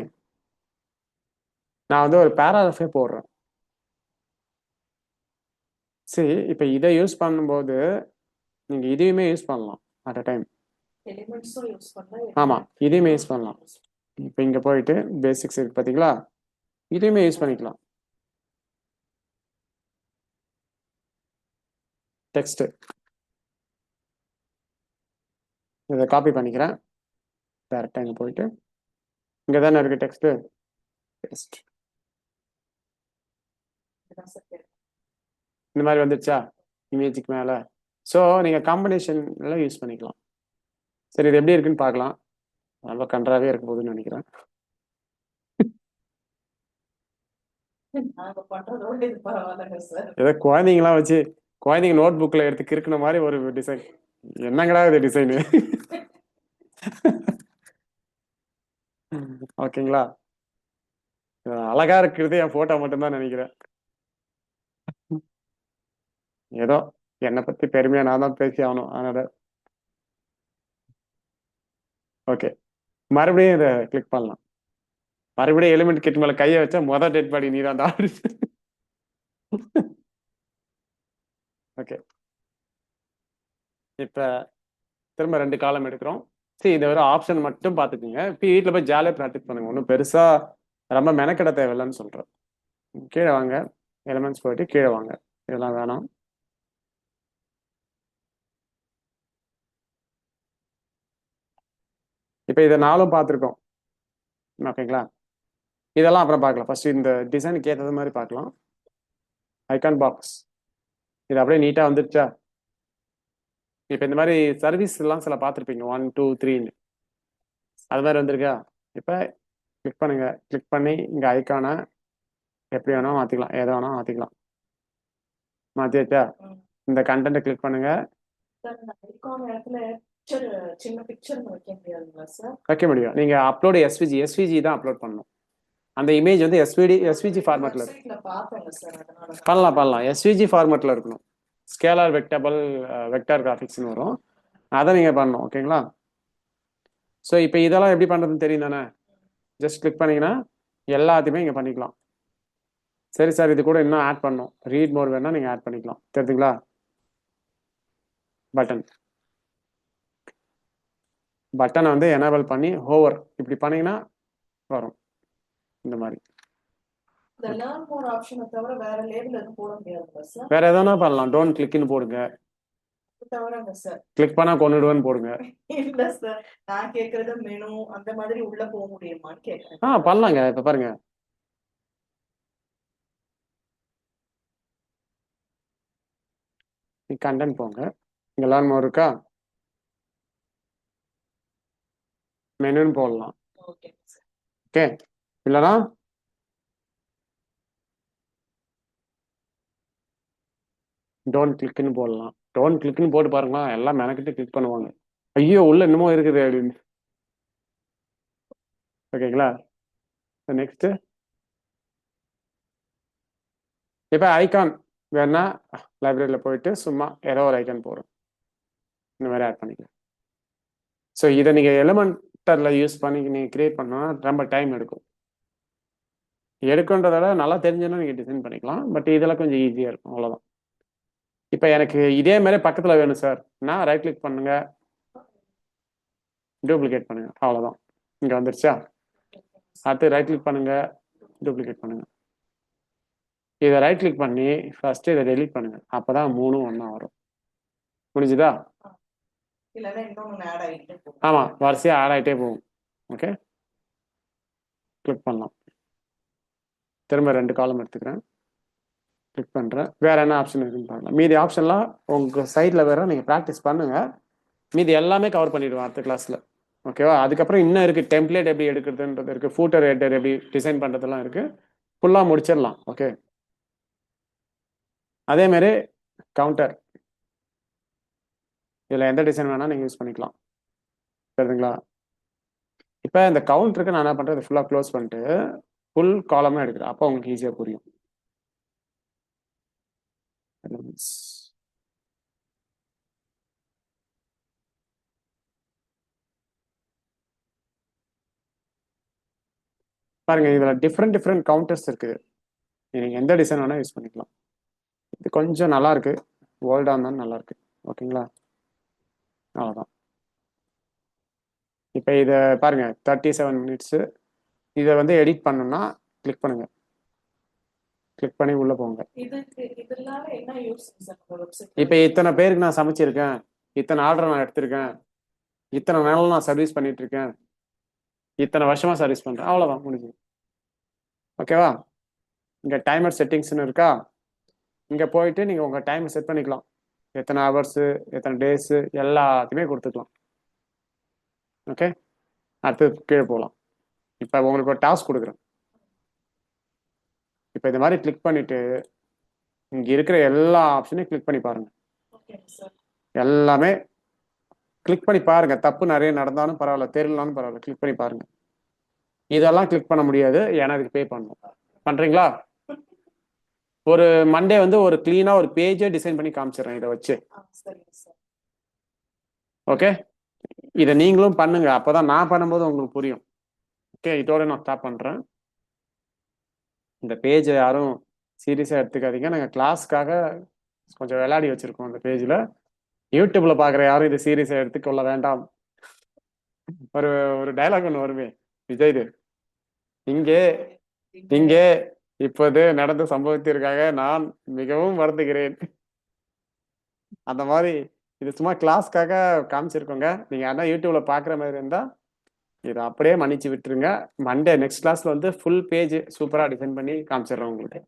நான் வந்து ஒரு பேராகிராஃபே போடுறேன். சரி, இப்போ இதை யூஸ் பண்ணும்போது நீங்கள் இதையுமே யூஸ் பண்ணலாம் அட் அ டைம். எலிமெண்ட்ஸும் யூஸ் பண்ணலாம். ஆமாம், இதையுமே யூஸ் பண்ணலாம். இப்போ இங்கே போயிட்டு பேசிக்ஸ் இருக்கு பார்த்தீங்களா, இதையுமே யூஸ் பண்ணிக்கலாம். டெக்ஸ்ட் இதை காப்பி பண்ணிக்கிறேன். டேரெக்டாக இங்கே போயிட்டு இங்கே தானே இருக்குது டெக்ஸ்ட்டு, டெக்ஸ்ட் இதுதான் சார் கேட்டேன். இந்த மாதிரி வந்துடுச்சா இமேஜுக்கு மேலே. ஸோ நீங்கள் காம்பினேஷன்ல யூஸ் பண்ணிக்கலாம். சரி, இது எப்படி இருக்குன்னு பார்க்கலாம். ரொம்ப கன்றாவே இருக்க போகுதுன்னு நினைக்கிறேன். நாங்க பண்றதோட இது பரவாயில்லைங்க சார். ஏதோ குழந்தைங்களாம் வச்சு குழந்தைங்க நோட் புக்கில் எடுத்து கிறுக்குன மாதிரி ஒரு டிசைன். என்னங்கடா இது டிசைனு? ஓகேங்களா, அழகா இருக்கிறது என் போட்டோ மட்டும்தான் நினைக்கிறேன். ஏதோ என்னை பத்தி பெருமையா நான் தான் பேசி ஆகணும், அதனால ஓகே. மறுபடியும் இதை கிளிக் பண்ணலாம். மறுபடியும் எலிமெண்ட் கிட் மேல கையை வச்சா மொதல் டெட் பாடி நீ தான். ஓகே, இப்ப திரும்ப 2 காலம் எடுக்கிறோம். சரி, இதை ஒரு ஆப்ஷன் மட்டும் பார்த்துக்குங்க. இப்போ வீட்டில் போய் ஜாலியாக ப்ராக்டிஸ் பண்ணுங்க, ஒன்றும் பெருசா ரொம்ப மெனக்கெட தேவையில்லைன்னு சொல்றேன். கீழே வாங்க, எலிமெண்ட்ஸ் போயிட்டு கீழே வாங்க, இதெல்லாம் வேணாம். இப்போ இதை நாளும் பார்த்துருக்கோம், ஓகேங்களா. இதெல்லாம் அப்புறம் பார்க்கலாம். ஃபர்ஸ்ட் இந்த டிசைனுக்கு ஏற்றது மாதிரி பார்க்கலாம். ஐகான் பாக்ஸ் இது அப்படியே நீட்டாக வந்துருச்சா? இப்போ இந்த மாதிரி சர்வீஸ் எல்லாம் சில பார்த்துருப்பீங்க, 1 2 3ன்னு அது மாதிரி வந்திருக்கா. இப்போ கிளிக் பண்ணுங்க, கிளிக் பண்ணி இங்கே ஐக்கானை எப்படி வேணால் மாற்றிக்கலாம், எதை வேணால் மாற்றிக்கலாம். மாற்றி வச்சா இந்த கண்டென்ட்டை கிளிக் பண்ணுங்க. சார் இந்த ஐகான் இடத்துல பிக்சர், சின்ன பிக்சர் வைக்க முடியாதுங்களா சார்? வைக்க முடியும். நீங்கள் அப்லோடு எஸ்விஜி தான் அப்லோட் பண்ணணும். அந்த இமேஜ் வந்து எஸ்விஜி ஃபார்மேட்டில் இருக்கு. வெப்சைட்ல பார்த்தேங்க சார், அதனால பண்ணலாம். எஸ்விஜி ஃபார்மேட்டில் இருக்கணும். ஸ்கேலார் வெக்டார் கிராஃபிக்ஸ்னு வரும், அதை நீங்கள் பண்ணணும். ஓகேங்களா. ஸோ இப்போ இதெல்லாம் எப்படி பண்ணுறதுன்னு தெரியும் தானே. ஜஸ்ட் கிளிக் பண்ணிங்கன்னா எல்லாத்தையுமே இங்கே பண்ணிக்கலாம். சரி சார், இது கூட இன்னும் ஆட் பண்ணணும், ரீட் மோர் வேணால் நீங்கள் ஆட் பண்ணிக்கலாம். தெரியுதுங்களா. பட்டனை வந்து எனேபிள் பண்ணி ஹோவர் இப்படி பண்ணீங்கன்னா வரும் இந்த மாதிரி. இந்த லேர்ன் மோர் ஆப்ஷனை தவிர வேற லேபிள் எதுவும் போட முடியாதுங்களா சார்? வேற எதனா பண்ணலாம். டோன்ட் கிளிக்னு போடுங்க, தவிரங்க சார். கிளிக் பண்ணா கொண்டுடுவேன்னு போடுங்க. இல்ல சார், நான் கேக்குறது மெனு அந்த மாதிரி உள்ள போக முடியுமான்னு கேக்குறேன். பண்ணலாங்க. இப்ப பாருங்க, கண்டென்ட் போங்க, இங்க லேர்ன் மோர் இருக்கா, மெனுன்னு போடலாம். Okay sir. ஓகே, இல்லைனா டோன்ட் கிளிக்னு போடலாம். டோன்ட் கிளிக்னு போட்டு பாருங்களா, எல்லாம் மெனக்கிட்டு கிளிக் பண்ணுவாங்க. ஐயோ உள்ள என்னமோ இருக்குது அப்படின்னு. ஓகேங்களா. நெக்ஸ்ட் இப்போ ஐகான் வேணா லைப்ரரியில் போயிட்டு சும்மா ஏதோ ஒரு ஐகான் போடும், இந்த மாதிரி ஆட் பண்ணிக்கலாம். ஸோ இதை நீங்கள் எலிமெண்டரில் யூஸ் பண்ணி நீங்கள் கிரியேட் பண்ணோன்னா ரொம்ப டைம் எடுக்குன்றத விட நல்லா தெரிஞ்சுன்னா நீங்கள் டிசைன் பண்ணிக்கலாம். பட் இதெல்லாம் கொஞ்சம் ஈஸியாக இருக்கும், அவ்வளோதான். இப்போ எனக்கு இதே மாதிரி பக்கத்தில் வேணும் சார், நான் ரைட் கிளிக் பண்ணுங்க, டூப்ளிகேட் பண்ணுங்க, அவ்வளோதான். இங்கே வந்துருச்சா. அடுத்து ரைட் கிளிக் பண்ணுங்க, டூப்ளிகேட் பண்ணுங்க. இதை ரைட் கிளிக் பண்ணி ஃபர்ஸ்ட் இதை டெலீட் பண்ணுங்க, அப்பதான் 3 ஒன்றா வரும். முடிஞ்சுதா. ஆமா, வரிசையா ஆட் ஆகிட்டே போகும். ஓகே, கிளிக் பண்ணலாம். திரும்ப 2 காலம் எடுத்துக்கிறேன், கிளிக் பண்றேன். வேற என்ன ஆப்ஷன் இருக்குன்னு பாருங்க. மீதி ஆப்ஷன்லாம் உங்க சைட்ல வேற நீங்க ப்ராக்டிஸ் பண்ணுங்க, மீதி எல்லாமே கவர் பண்ணிடுவோம் அடுத்த கிளாஸ்ல. ஓகேவா. அதுக்கப்புறம் இன்னும் இருக்கு, டெம்ப்ளேட் எப்படி எடுக்கிறதுன்றது இருக்கு, ஃபூட்டர் ஹெட்டர் எப்படி டிசைன் பண்றதெல்லாம் இருக்கு, ஃபுல்லா முடிச்சிடலாம். ஓகே. அதே மாதிரி கவுண்டர், இதுல எந்த டிசைன் வேணா நீங்க யூஸ் பண்ணிக்கலாம். சரிங்களா? இப்போ இந்த கவுண்டருக்கு நான் என்ன பண்றது, ஃபுல்லா க்ளோஸ் பண்ணிட்டு ஃபுல் காலமா எடுக்கிறேன். அப்போ உங்களுக்கு ஈஸியா புரியும். பாருங்க, இதுல டிஃப்ரெண்ட் கவுண்டர்ஸ் இருக்குது. நீங்க எந்த டிசைன் வேணா யூஸ் பண்ணிக்கலாம். இது கொஞ்சம் நல்லா இருக்கு, ஓல்டா இருந்தாலும் நல்லா இருக்கு. ஓகேங்களா? அவ்வளோதான். இப்போ இதை பாருங்க, 37 மினிட்ஸ். இதை வந்து எடிட் பண்ணணும்னா கிளிக் பண்ணுங்க, கிளிக் பண்ணி உள்ள போங்க. இதனால என்ன யூஸ் சார் உங்க வெப்சைட்? இப்போ இத்தனை பேருக்கு நான் சமைச்சிருக்கேன், இத்தனை ஆர்டர் நான் எடுத்திருக்கேன், இத்தனை நாள் நான் சர்வீஸ் பண்ணிட்டு இருக்கேன், இத்தனை வருஷமா சர்வீஸ் பண்றேன், அவ்வளவுதான், முடிஞ்சு. ஓகேவா? இங்க டைமர் செட்டிங்ஸ்னு இருக்கா, இங்க போயிட்டு நீங்க உங்க டைம் செட் பண்ணிக்கலாம். எத்தனை ஹவர்ஸ், எத்தனை டேஸ், எல்லாத்தையுமே கொடுத்துக்கலாம். ஓகே, அடுத்து கீழே போகலாம். இப்போ உங்களுக்கு ஒரு டாஸ்க் கொடுக்குறேன். இப்போ இந்த மாதிரி கிளிக் பண்ணிட்டு இங்க இருக்கிற எல்லா ஆப்ஷனையும் கிளிக் பண்ணி பாருங்க. Okay sir. எல்லாமே கிளிக் பண்ணி பாருங்க. தப்பு நிறைய நடந்தாலும் பரவாயில்ல, தெரியலனாலும் பரவாயில்ல, கிளிக் பண்ணி பாருங்க. இதெல்லாம் கிளிக் பண்ண முடியாது, ஏன்னா அதுக்கு பே பண்ணணும். பண்றீங்களா? ஒரு மண்டே வந்து ஒரு கிளீனா ஒரு பேஜே டிசைன் பண்ணி காமிச்சிடுறேன் இதை வச்சு. சரிங்க சார். ஓகே, இதை நீங்களும் பண்ணுங்க, அப்பதான் நான் பண்ணும்போது உங்களுக்கு புரியும். ஓகே, இதோட நான் ஸ்டாப் பண்றேன். இந்த பேஜை யாரும் சீரியஸா எடுத்துக்காதீங்க. நாங்க கிளாஸ்க்காக கொஞ்சம் விளையாடி வச்சிருக்கோம் இந்த பேஜ்ல. யூடியூப்ல பாக்குற யாரும் இது சீரியஸா எடுத்துக்கொள்ள வேண்டாம். ஒரு ஒரு டைலாக் ஒன்று வருமே விஜய்து, இங்கே இங்கே இப்போது நடந்த சம்பவத்திற்காக நான் மிகவும் வருந்துகிறேன். அந்த மாதிரி இது சும்மா கிளாஸ்க்காக காமிச்சிருக்கோங்க. நீங்க ஆனா யூடியூப்ல பாக்குற மாதிரி இருந்தா இதை அப்படியே மன்னிச்சு விட்டுருங்க. மண்டே நெக்ஸ்ட் கிளாஸ்ல வந்து ஃபுல் பேஜ் சூப்பரா டிசைன் பண்ணி காமிச்சிடுறோம் உங்களுக்கு.